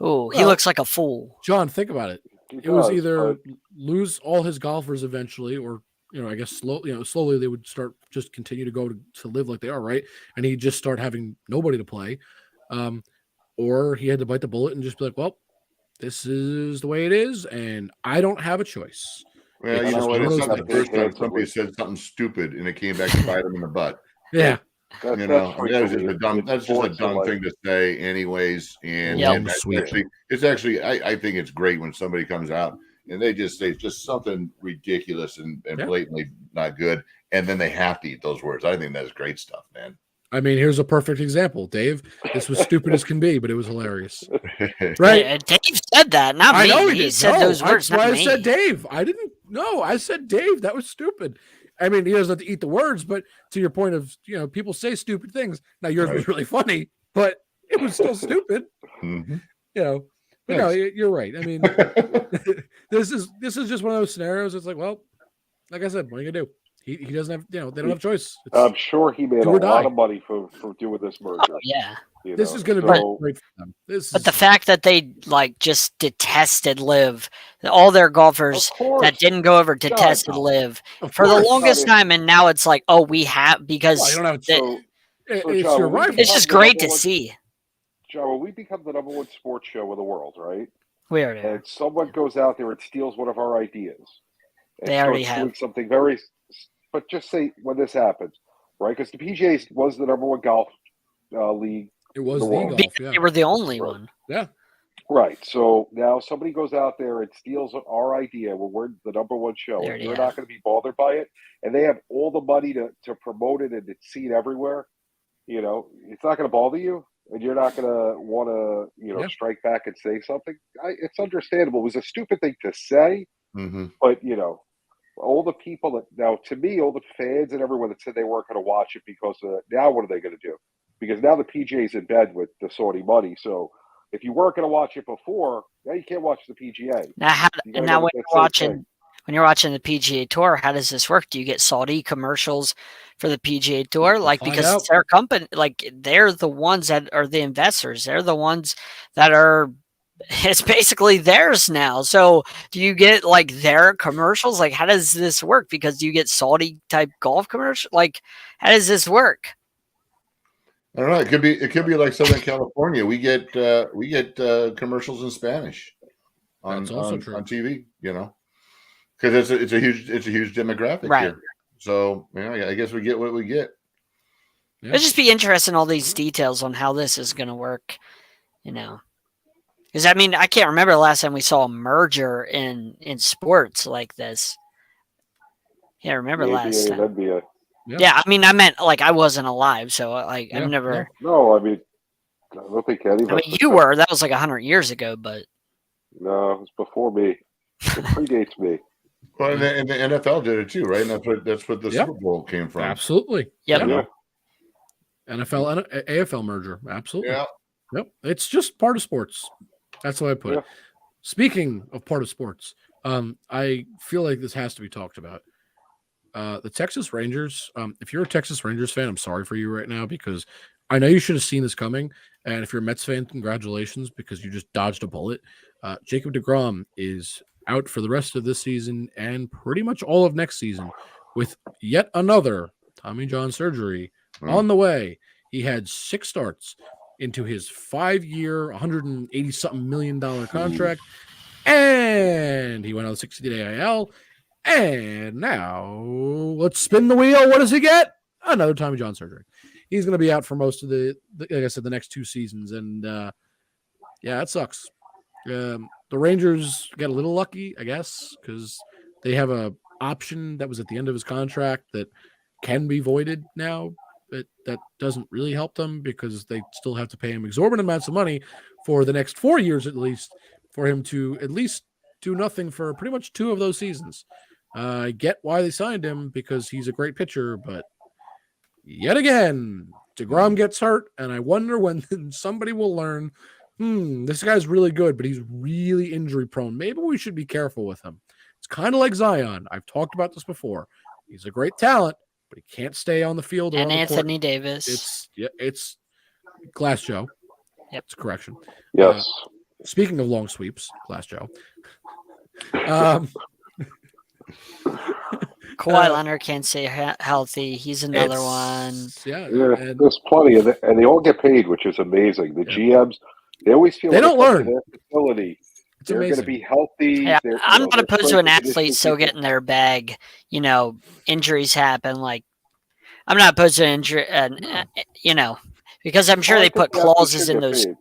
Oh, he looks like a fool. John, think about it. It was either lose all his golfers eventually, or I guess slowly they would just continue to go to Live like they are, right? And he'd just start having nobody to play, or he had to bite the bullet and just be like, well, this is the way it is, and I don't have a choice. Well, you know what? It's not the first time somebody said something stupid and it came back to bite them in the butt. Yeah. That's just a dumb thing to say, anyways. And it's actually, I think it's great when somebody comes out and they just say just something ridiculous and blatantly not good, and then they have to eat those words. I think that's great stuff, man. I mean, here's a perfect example, Dave. This was stupid as can be, but it was hilarious, right? Yeah, Dave said that, not me. I know he said those words. That's why not me. I said Dave. I didn't. No, I said Dave. That was stupid. I mean, he doesn't have to eat the words, but to your point of, people say stupid things. Now yours was really funny, but it was still stupid. Mm-hmm. But no, you're right. I mean, this is just one of those scenarios. It's like, well, like I said, what are you gonna do? He doesn't have, they don't have a choice. I'm sure he made a lot of money for doing this merger. Oh, yeah. This is going to be great for them. But the fact that they just detested Live, all their golfers that didn't go over detested Live for the longest time, and now it's like, oh, we have because it's just great to see. John, when we become the number one sports show in the world, right? We already are. And someone goes out there and steals one of our ideas. They already have doing something very. But just say when this happens, right? Because the PGA was the number one golf league. It was the world. golf. Yeah. They were the only one. Yeah. Right. So now somebody goes out there and steals our idea when we're the number one show. And you're not going to be bothered by it. And they have all the money to promote it and to see it everywhere. It's not going to bother you. And you're not going to want to, strike back and say something. It's understandable. It was a stupid thing to say. Mm-hmm. But, all the people that now, to me, all the fans and everyone that said they weren't going to watch it because of that, now what are they going to do? Because now the PGA's in bed with the Saudi money. So, if you weren't going to watch it before, now you can't watch the PGA. Now, You gotta now go when with that you're same thing. when you're watching the PGA Tour, how does this work? Do you get Saudi commercials for the PGA Tour? Like find because out. it's their company, like they're the ones that are the investors. They're the ones that are. It's basically theirs now. So do you get like their commercials? Like how does this work? Because do you get Saudi type golf commercial? Like how does this work? I don't know. It could be like Southern California. We get commercials in Spanish That's also true. on TV. You know, because it's a huge demographic Right. here. So I guess we get what we get. Yeah. It'd just be interesting all these details on how this is going to work. You know. Because I mean, I can't remember the last time we saw a merger in sports like this. Yeah, I remember The last ABA time. and NBA. Yeah, I mean, I meant like I wasn't alive, so like Yeah, I've never. No, I mean, I don't think any of I us. mean, you were. That was like 100 years ago, but No, it was before me. It predates me. Well, and the NFL did it too, right? And that's what the Yep. Super Bowl came from. Absolutely. Yep. Yeah. Yeah. NFL and AFL merger. Absolutely. Yeah. Yep. It's just part of sports. That's what I put it. Speaking of part of sports, I feel like this has to be talked about. The Texas Rangers. If you're a Texas Rangers fan, I'm sorry for you right now because I know you should have seen this coming. And if you're a Mets fan, congratulations because you just dodged a bullet. Jacob deGrom is out for the rest of this season and pretty much all of next season with yet another Tommy John surgery on the way. He had 6 starts into his 5-year, $180-something million contract, and he went on 60-day IL. And now let's spin the wheel. What does he get? Another Tommy John surgery. He's going to be out for most of the like I said, the next 2 seasons. And yeah, it sucks. The Rangers got a little lucky, I guess, because they have a option that was at the end of his contract that can be voided now. But that doesn't really help them because they still have to pay him exorbitant amounts of money for the next 4 years at least for him to at least do nothing for pretty much 2 of those seasons. I get why they signed him because he's a great pitcher, but yet again, DeGrom gets hurt, and I wonder when somebody will learn, this guy's really good, but he's really injury prone. Maybe we should be careful with him. It's kind of like Zion. I've talked about this before. He's a great talent, but he can't stay on the field. and or on the court. Anthony Davis. It's Glass Joe. Yep. It's a correction. Yes. Speaking of long sweeps, Glass Joe. Kawhi Leonard can't stay healthy. He's another one. Yeah, Yeah, there's plenty of it, and they all get paid, which is amazing. The GMs, they always feel They like don't learn. their facility. It's They're going to amazing. be healthy. Yeah, I'm not they're opposed to an strength and athlete conditioning still people. getting their bag. You know, injuries happen. Like, I'm not opposed to injury, you know, because I'm sure I they think put the athletes clauses should in get those. paid.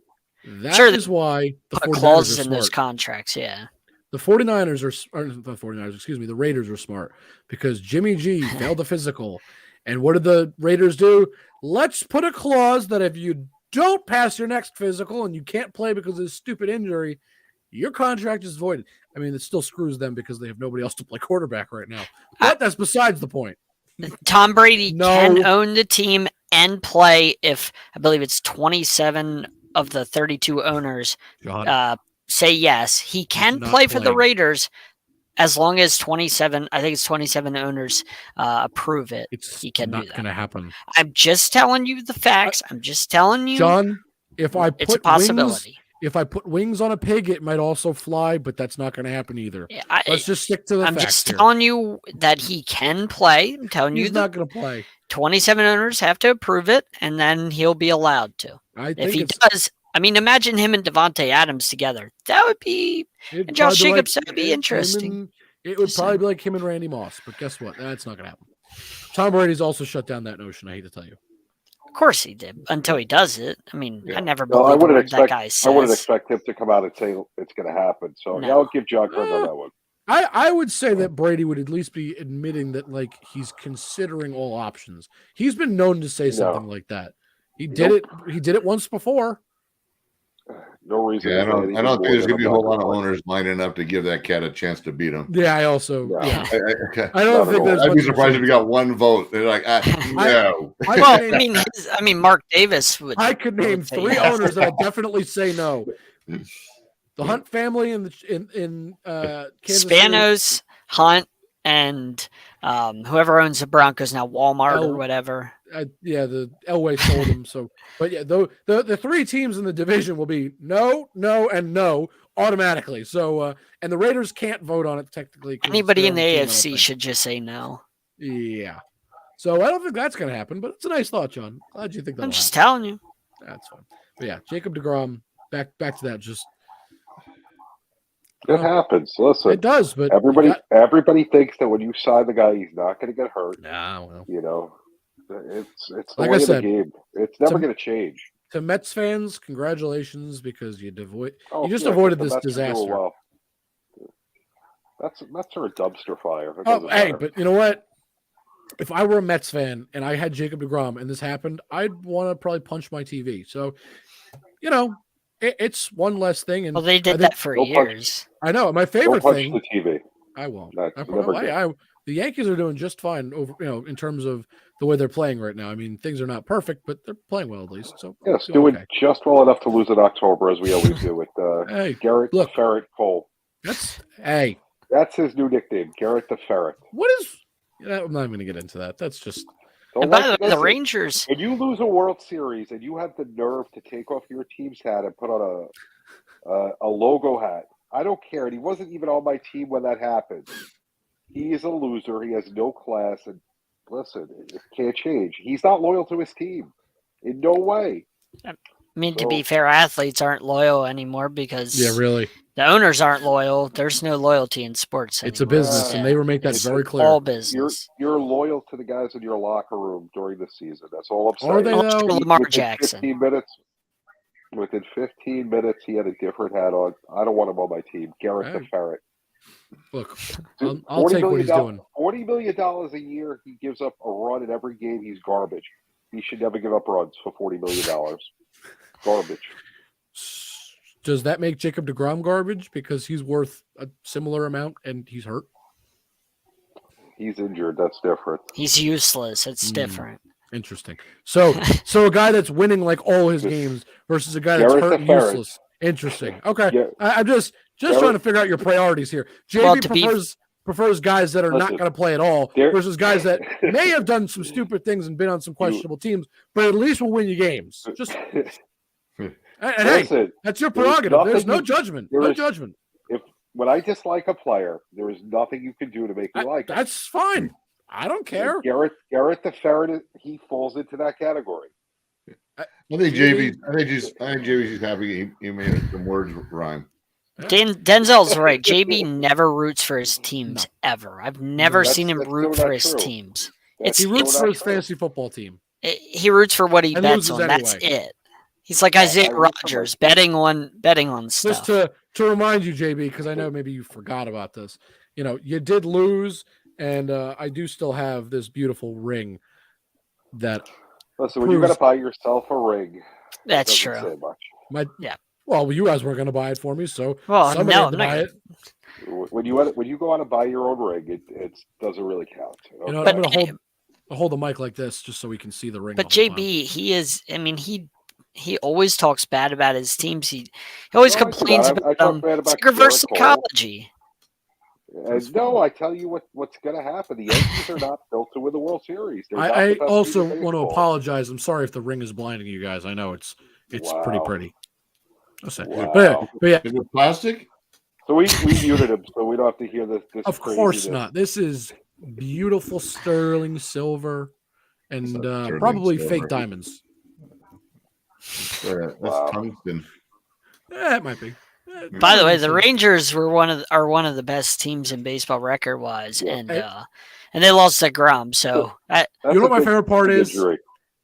That Sure, is why the Put 49ers clauses are in those smart. contracts. Yeah. The 49ers or the 49ers, excuse me, the Raiders are smart because Jimmy G failed the physical. And what did the Raiders do? Let's put a clause that if you don't pass your next physical and you can't play because of this stupid injury, your contract is voided. I mean, it still screws them because they have nobody else to play quarterback right now. But that's besides the point. Tom Brady No. can own the team and play if I believe it's 27 of the 32 owners John, say yes. He can not play for the playing. Raiders as long as 27, I think it's 27 owners approve it. it's He can do not that. going to happen. I'm just telling you the facts. I'm just telling you. John, if I it's a put wings, possibility. if I put wings on a pig, it might also fly, but that's not going to happen either. Yeah, Let's just stick to the I'm facts just here. telling you that he can play. I'm telling He's you not that going to play. 27 owners have to approve it, and then he'll be allowed to. I If think he it's does, I mean, imagine him and Devontae Adams together. That would be, it'd and Josh probably be Jacobs, like that would be him interesting. and- It would Just probably saying. be like him and Randy Moss, but guess what? That's not going to happen. Tom Brady's also shut down that notion. I hate to tell you. Of course he did, until he does it. I mean, I never No, I believe a wouldn't word that expect. guy says. I wouldn't expect him to come out and say it's going to happen. So No. yeah, I'll give John credit on that one. I would say that Brady would at least be admitting that like he's considering all options. He's been known to say something like that. He did it. He did it once before. No reason. Yeah, to say anything I don't think more there's than going to be a I'm whole not lot of gonna like owners lining up to give that cat a chance to beat him. Yeah, I also. No. Yeah. Okay. I don't Not at think all. there's. I'd be much surprised if chance. we got one vote. They're like, no. Well, I mean, Mark Davis would. I could name would say 3 yes. owners that I definitely say no. The Hunt family in Kansas City. Spanos, Hunt, and whoever owns the Broncos now, Walmart or whatever. Yeah, the Elway sold them. So, but yeah, the 3 teams in the division will be no, no, and no automatically. So, and the Raiders can't vote on it technically. 'cause it's Anybody their in the own team, I don't AFC think. should just say no. Yeah. So I don't think that's going to happen, but it's a nice thought, John. Glad you think that. I'm just telling you. That's fine. But yeah, Jacob deGrom. Back to that. Just It happens. Listen, it does, but everybody thinks that when you sign the guy, he's not going to get hurt. Nah, well, You know, it's the Like way I of said, the game. It's never going to change. to Mets fans, congratulations because you avoided the this Mets are doing disaster. well. Mets are a dumpster fire. It Oh, doesn't hey, matter. but you know what? If I were a Mets fan and I had Jacob deGrom and this happened, I'd want to probably punch my TV. So, you know, it's one less thing. And Well, they did that for years. I know. My Don't favorite punch thing. the TV. I won't. That's never good. The Yankees are doing just fine in terms of the way they're playing right now. I mean, things are not perfect, but they're playing well at least. So Yes, doing just well enough to lose in October, as we always do with Garrett the Ferret Cole. That's his new nickname, Garrett the Ferret. What is? I'm not even going to get into that. That's just. And by the way, the Rangers. When you lose a World Series and you have the nerve to take off your team's hat and put on a logo hat, I don't care. And he wasn't even on my team when that happened. He is a loser. He has no class. And listen, it can't change. He's not loyal to his team in no way. I mean, to be fair, athletes aren't loyal anymore because really, the owners aren't loyal. There's no loyalty in sports anymore. It's a business, and they will make that very clear. All business. You're loyal to the guys in your locker room during the season. That's all I'm saying. Are they though? Lamar Jackson. 15 minutes. Within 15 minutes, he had a different hat on. I don't want him on my team. Garrett the Ferret. Look, I'll take what he's doing. $40 million a year. He gives up a run in every game. He's garbage. He should never give up runs for $40 million. Garbage. Does that make Jacob deGrom garbage because he's worth a similar amount and he's hurt? He's injured. That's different. He's useless. It's different. Interesting. So a guy that's winning like all his games versus a guy that's hurt and useless. Interesting. Okay. Yeah. I'm just trying to figure out your priorities here. JB prefers guys that are not going to play at all versus guys that may have done some stupid things and been on some questionable teams, but at least will win you games. Just hey, that's your prerogative. There's no judgment. No judgment. When I dislike a player, there is nothing you can do to make me like him. That's fine. I don't care. Garrett the Ferret, he falls into that category. I think JB's happy he made some words rhyme. Denzel's right. JB never roots for his teams ever. I've never seen him root for his teams. He roots for his fantasy football team. He roots for what he bets on. Anyway. That's it. He's like Isaiah Rodgers, betting on stuff. Just to remind you, JB, because I know maybe you forgot about this. You know, you did lose, and I do still have this beautiful ring that. Listen, when you got to buy yourself a ring, that's true. Well, you guys weren't going to buy it for me, so somebody had to buy it. When you go out and buy your own ring, it doesn't really count. Okay? You know, I'm going to hold the mic like this just so we can see the ring. But JB, he is. I mean, he always talks bad about his teams. He always complains about them. It's like reverse psychology. No, I tell you what's going to happen. The Yankees are not built to win the World Series. I also want to apologize. I'm sorry if the ring is blinding you guys. I know it's pretty pretty. Wow. But yeah, is it plastic? So we muted him, so we don't have to hear this. Of course not. This is beautiful sterling silver and probably fake diamonds. That's tungsten. Yeah, it might be. By the way, the Rangers are one of the best teams in baseball record wise, and they lost to Grom. So you know what my favorite part is?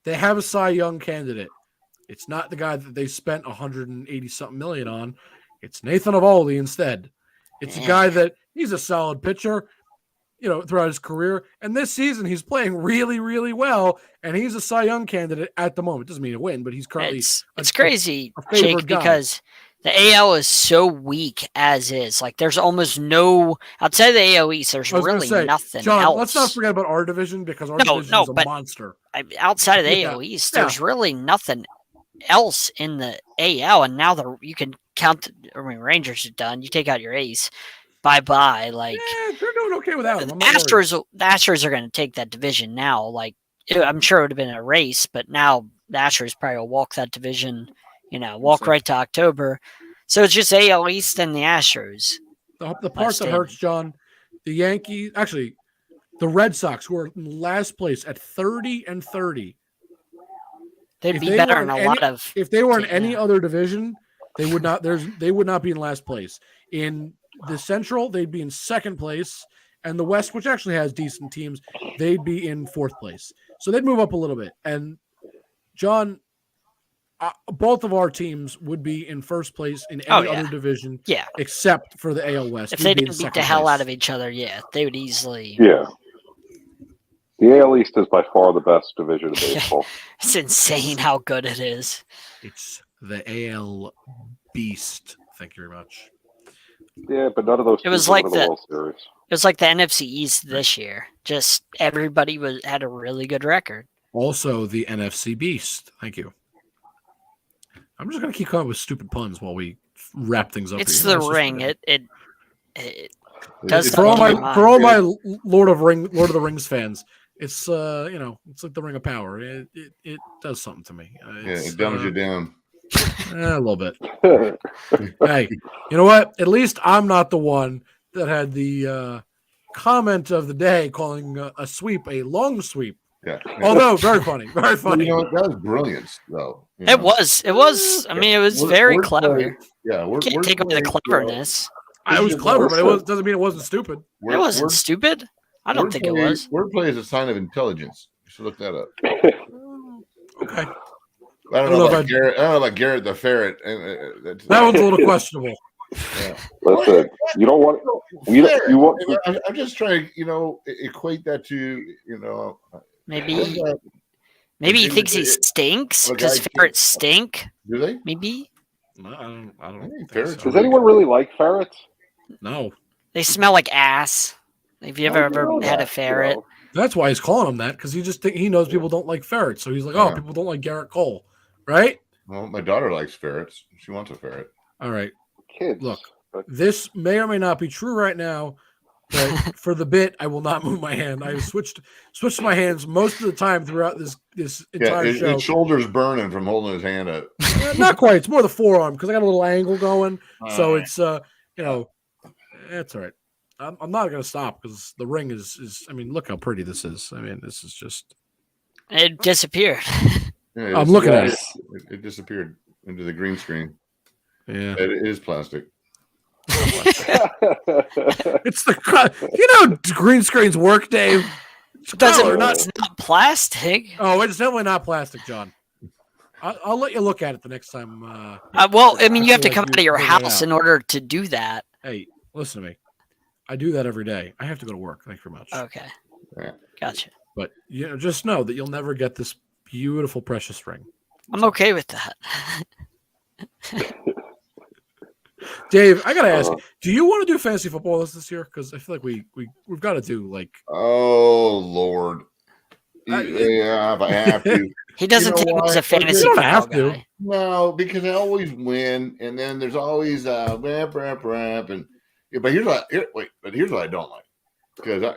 They have a Cy Young candidate. It's not the guy that they spent 180 something million on. It's Nathan Eovaldi instead. It's a guy that he's a solid pitcher, you know, throughout his career. And this season he's playing really, really well. And he's a Cy Young candidate at the moment. Doesn't mean to win, but he's currently it's crazy, Jake, because The AL is so weak as is. Like, there's almost no outside of the AL East. There's I was gonna really say, nothing John, else. let's not forget about our division because our No, division is a but- monster. Outside of the Yeah, AL East, yeah. there's really nothing else in the AL. And now you can count. Rangers are done. You take out your ace. Bye. Like, Yeah, they're doing okay without him. the I'm not worried. Astros are going to take that division now. Like, I'm sure it would have been a race, but now the Astros probably will walk that division. Walk see. right to October. So it's just AL East and the Astros. The part that in. hurts, John, the Yankees, actually, the Red Sox, who are in last place at 30-30. They'd If be they better were in in a any- lot of. If they were in Yeah. any other division, they would not. They would not be in last place. In the Central, they'd be in second place, and the West, which actually has decent teams, they'd be in fourth place. So they'd move up a little bit. And John, both of our teams would be in first place in any other division, Yeah. except for the AL West. If We'd they be in didn't beat second the hell place. out of each other, they would easily. Yeah. The AL East is by far the best division of baseball. It's insane how good it is. It's the AL Beast. Thank you very much. Yeah, but none of those It was teams won like the the- World Series. It was like the NFC East this year. Just everybody had a really good record. Also, the NFC Beast. Thank you. I'm just going to keep coming up with stupid puns while we wrap things up. It's here. the just- ring. It does for all something my to your mind. Lord of the Rings fans. It's it's like the Ring of Power. It does something to me. It dumbs you down. A little bit. Hey, you know what? At least I'm not the one that had the comment of the day calling a sweep a long sweep. Yeah. Although very funny, very funny. You know, that was brilliance, though. you It know. was. I mean, it was very clever. Yeah, we're Can't take away the cleverness. I was clever, but it doesn't mean it wasn't stupid. It wasn't stupid. I don't think it was. Wordplay is a sign of intelligence. You should look that up. Okay, I don't know about Garrett. I don't know about Garrett the ferret. that one's a little questionable. Yeah. Listen, you don't want. You want. I'm just trying to, equate that to, Maybe what he thinks he stinks Okay, because I- ferrets stink. do they? Maybe No, I don't think Ferrets so. Does anyone really like ferrets? No, they smell like ass. Have you I ever don't know had a that, ferret? that's why he's calling him that because he knows people don't like ferrets, so he's like, oh, Yeah. people don't like Garrett Cole, right? Well, my daughter likes ferrets. She wants a ferret. All right. Kids. Look, this may or may not be true right now, but for the bit, I will not move my hand. I have switched my hands most of the time throughout this Yeah, entire show. his shoulder's burning from holding his hand up. Not quite. It's more the forearm because I got a little angle going. So Alright. it's it's all right. I'm not gonna stop because the ring is. I mean, look how pretty this is. I mean, this is just. It disappeared. Yeah, I'm looking at it. It disappeared into the green screen. Yeah, It is plastic. it's the green screens work, Dave. It's color, not. It's not plastic. Oh, it's definitely not plastic, John. I'll let you look at it the next time. Well, I mean, you have to feel come like out of your you're figuring it house out. in order to do that. Hey, listen to me. I do that every day. I have to go to work. Thank you very much. Okay, Yeah. gotcha. But just know that you'll never get this beautiful, precious ring. I'm okay with that. Dave, I gotta ask, do you want to do fantasy football this year? Because I feel like we've got to do like. Oh Lord. Yeah, if I have to. He doesn't You know take him as what? a fantasy You don't football have to. guy. No, because I always win, and then there's always rap, and but here's what I don't like, because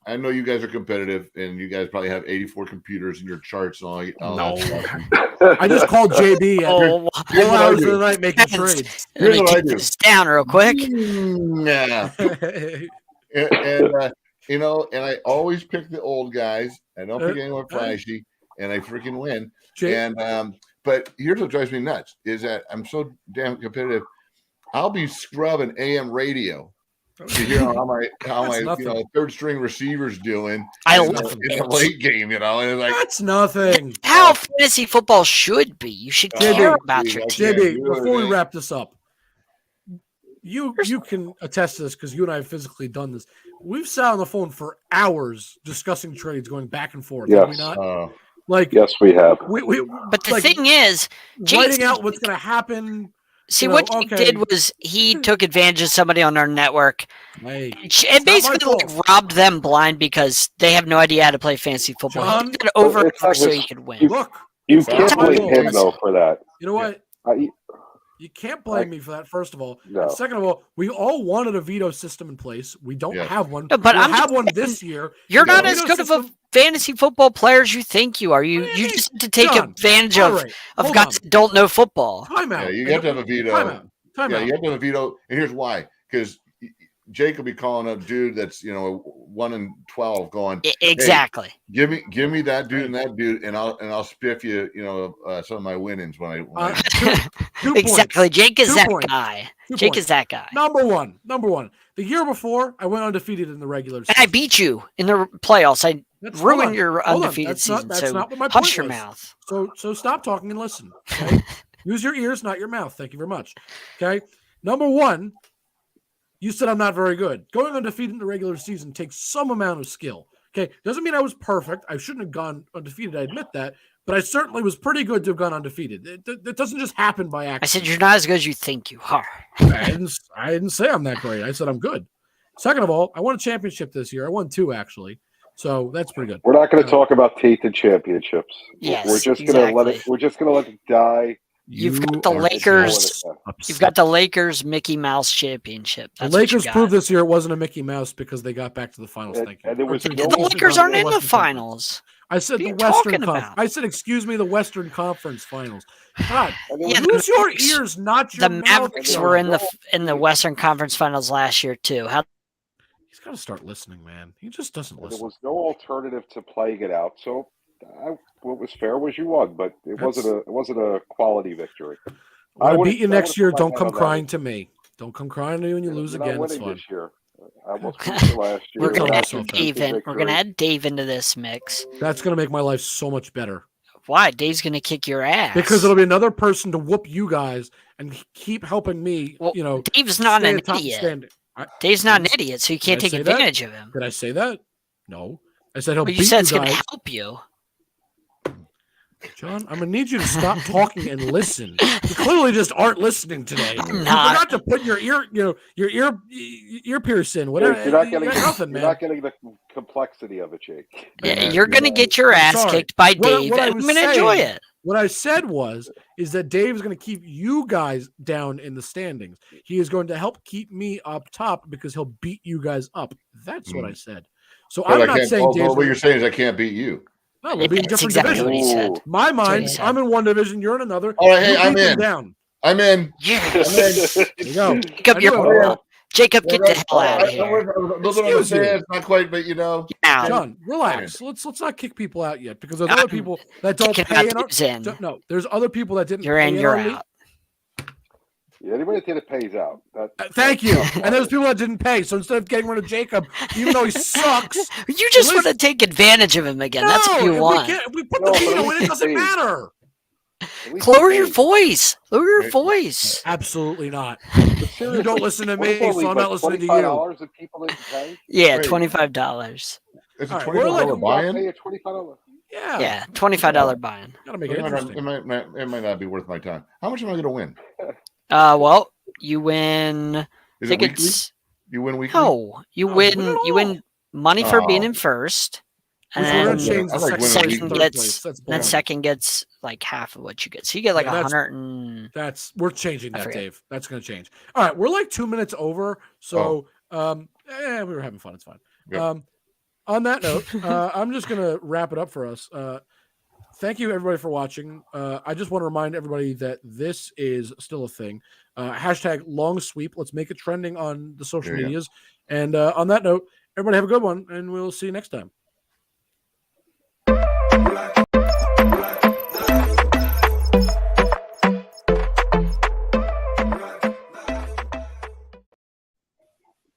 I know you guys are competitive, and you guys probably have 84 computers in your charts and all No. that stuff. I just called JB at Oh, Here's all what I hours of do. the night making Heavens. trades. let Here's me what I take do. this down real quick. Yeah, and and I always pick the old guys. I don't pick anyone flashy, and I freaking win. And but here's what drives me nuts is that I'm so damn competitive. I'll be scrubbing AM radio to hear how my nothing. third string receivers doing. I in love the it. late game, and it's like That's nothing. How fantasy football should be. You should JB, care about your yeah, team. Yeah, JB, you know before we what I wrap this up, you can attest to this because you and I have physically done this. We've sat on the phone for hours discussing trades, going back and forth. Have we Yes. not? Like, Yes, we have. we But the like, thing is, writing Jason- out what's going to happen. See, You know, what Jake did was he took advantage of somebody on our network Hey, and not my basically fault. robbed them blind because they have no idea how to play fantasy football. John, He did it over and it's not over so his- he could win. look, You it's not can't my blame fault. him though for that. You know what? You can't blame me for that, first of all. No. And second of all, we all wanted a veto system in place. We don't Yeah. have one. No, but we'll I'm have just one saying, this year. You're We got not as veto good of a system. fantasy football player as you think you are. You What do you mean? just have to take John, advantage all of right, of hold guys on. that don't know football. Time out. Yeah, you have to have a veto. Time out. You have to have a veto, and here's why: because Jake will be calling a dude that's 1-12, going Exactly. Hey, give me that dude and that dude, and I'll spiff you, some of my winnings when I Two Exactly. points. Jake is 2 that points. guy. 2 Jake points. is that guy. Number one. The year before, I went undefeated in the regular And season. I beat you in the playoffs. I Hold ruined on. your Hold on. undefeated season. That's so not what my hush point your was. mouth. So stop talking and listen. Okay? Use your ears, not your mouth. Thank you very much. Okay. Number one, you said I'm not very good. Going undefeated in the regular season takes some amount of skill. Okay. Doesn't mean I was perfect. I shouldn't have gone undefeated. I admit that. But I certainly was pretty good to have gone undefeated. It doesn't just happen by accident. I said you're not as good as you think you are. I didn't say I'm that great. I said I'm good. Second of all, I won a championship this year. I won 2 actually. So that's pretty good. We're not going to talk about tainted championships. Yes, we're just going to let it. exactly. We're just going to let it die. You've got the are Lakers. so You've got the Lakers Mickey Mouse championship. The That's what you Lakers got. proved this year it wasn't a Mickey Mouse because they got back to the finals. And- Thank you. and there was Or no- The Lakers aren't in the Western Conference. finals. I said What the are you Western talking Conference. about? I said, excuse me, the Western Conference Finals. God, And there Yeah, was- the use your Mavericks- ears, not your The mouth. Mavericks John. were in the Western Conference Finals last year too. How He's got to start listening, man. He just doesn't there listen. was no alternative to playing it out. So what was fair was you won, but it wasn't a quality victory. When I would've- beat you I next would've year, put my don't head come on that crying one. to me. Don't come crying to me when you lose You're not again. It's winning fun. this year. I almost beat you last year. we're You're gonna telling add yourself that. Dave in. We're gonna Victory. add Dave into this mix. That's going to make my life so much better Why? Dave's gonna kick your ass. because it'll be another person to whoop you guys and keep helping me. Well, You know, Dave's not stay an at top idiot. standing. Dave's not an Did idiot, so you can't I take say that? advantage of him. Did I say that? No. I said he'll But you beat said you it's gonna guys. help you. John, I'm gonna need you to stop talking and listen. You clearly just aren't listening today. I'm You not. forgot to put your ear pierce in. Whatever. You're not You getting. got nothing, You're man. not getting the complexity of it, Jake. Yeah, you're gonna get your I'm ass sorry. kicked by What- Dave, what I and I'm was gonna enjoy saying- it. What I said is that Dave is going to keep you guys down in the standings. He is going to help keep me up top because he'll beat you guys up. That's what I said. So But I'm I not can't. saying Well, Dave's what gonna- you're saying is I can't beat you. No, we'll be in That's different exactly what he divisions. said. My mind, That's what he I'm in one division, you're in another. All right, hey, You I'm beat them in. down. I'm in. Yes. There you go. Jacob, I you're knew it. Jacob, get the hell out of I here. was a little bit on Excuse the you. fence, not quite, but Out. John, relax. Let's not kick people out yet because there's I'm other people that don't Kicking pay out in our. Dave's in. No, there's other people that didn't. You're pay in, in you're our league. out. Anybody that did it pays out. Thank you. And there's people that didn't pay. So instead of getting rid of Jacob, even though he sucks, You just At want to least- take advantage of him again. That's what no, you if want. if we put No, the but at veto least in, he it doesn't pays. matter. Lower your voice. Lower your Right. voice. Absolutely not. You You don't listen to me, so I'm not listening to you. $25 that people didn't pay. Yeah, Wait. $25. it's a All right, $20 we're like- buy-in. Pay a $25. Yeah. Yeah, $25 buy-in. Gotta make it interesting. It might not be worth my time. How much am I going to win? Well, you win. I Is think it weekly? it's You win weekly? no. You No, win. win it You win money for being Oh. in first, and We're gonna then, change I the like second winning place week and and third gets- place. That's and then bullshit. second gets like half of what you get. So you get like Yeah, that's- 100 and We're changing I that, forget. Dave. That's gonna change. All right, we're like 2 minutes over. So we were having fun. It's fine. Yep. On that note, I'm just gonna wrap it up for us. Thank you everybody for watching. I just want to remind everybody that this is still a thing. Hashtag long sweep. Let's make it trending on the social There you go. medias. And on that note, everybody have a good one, and we'll see you next time.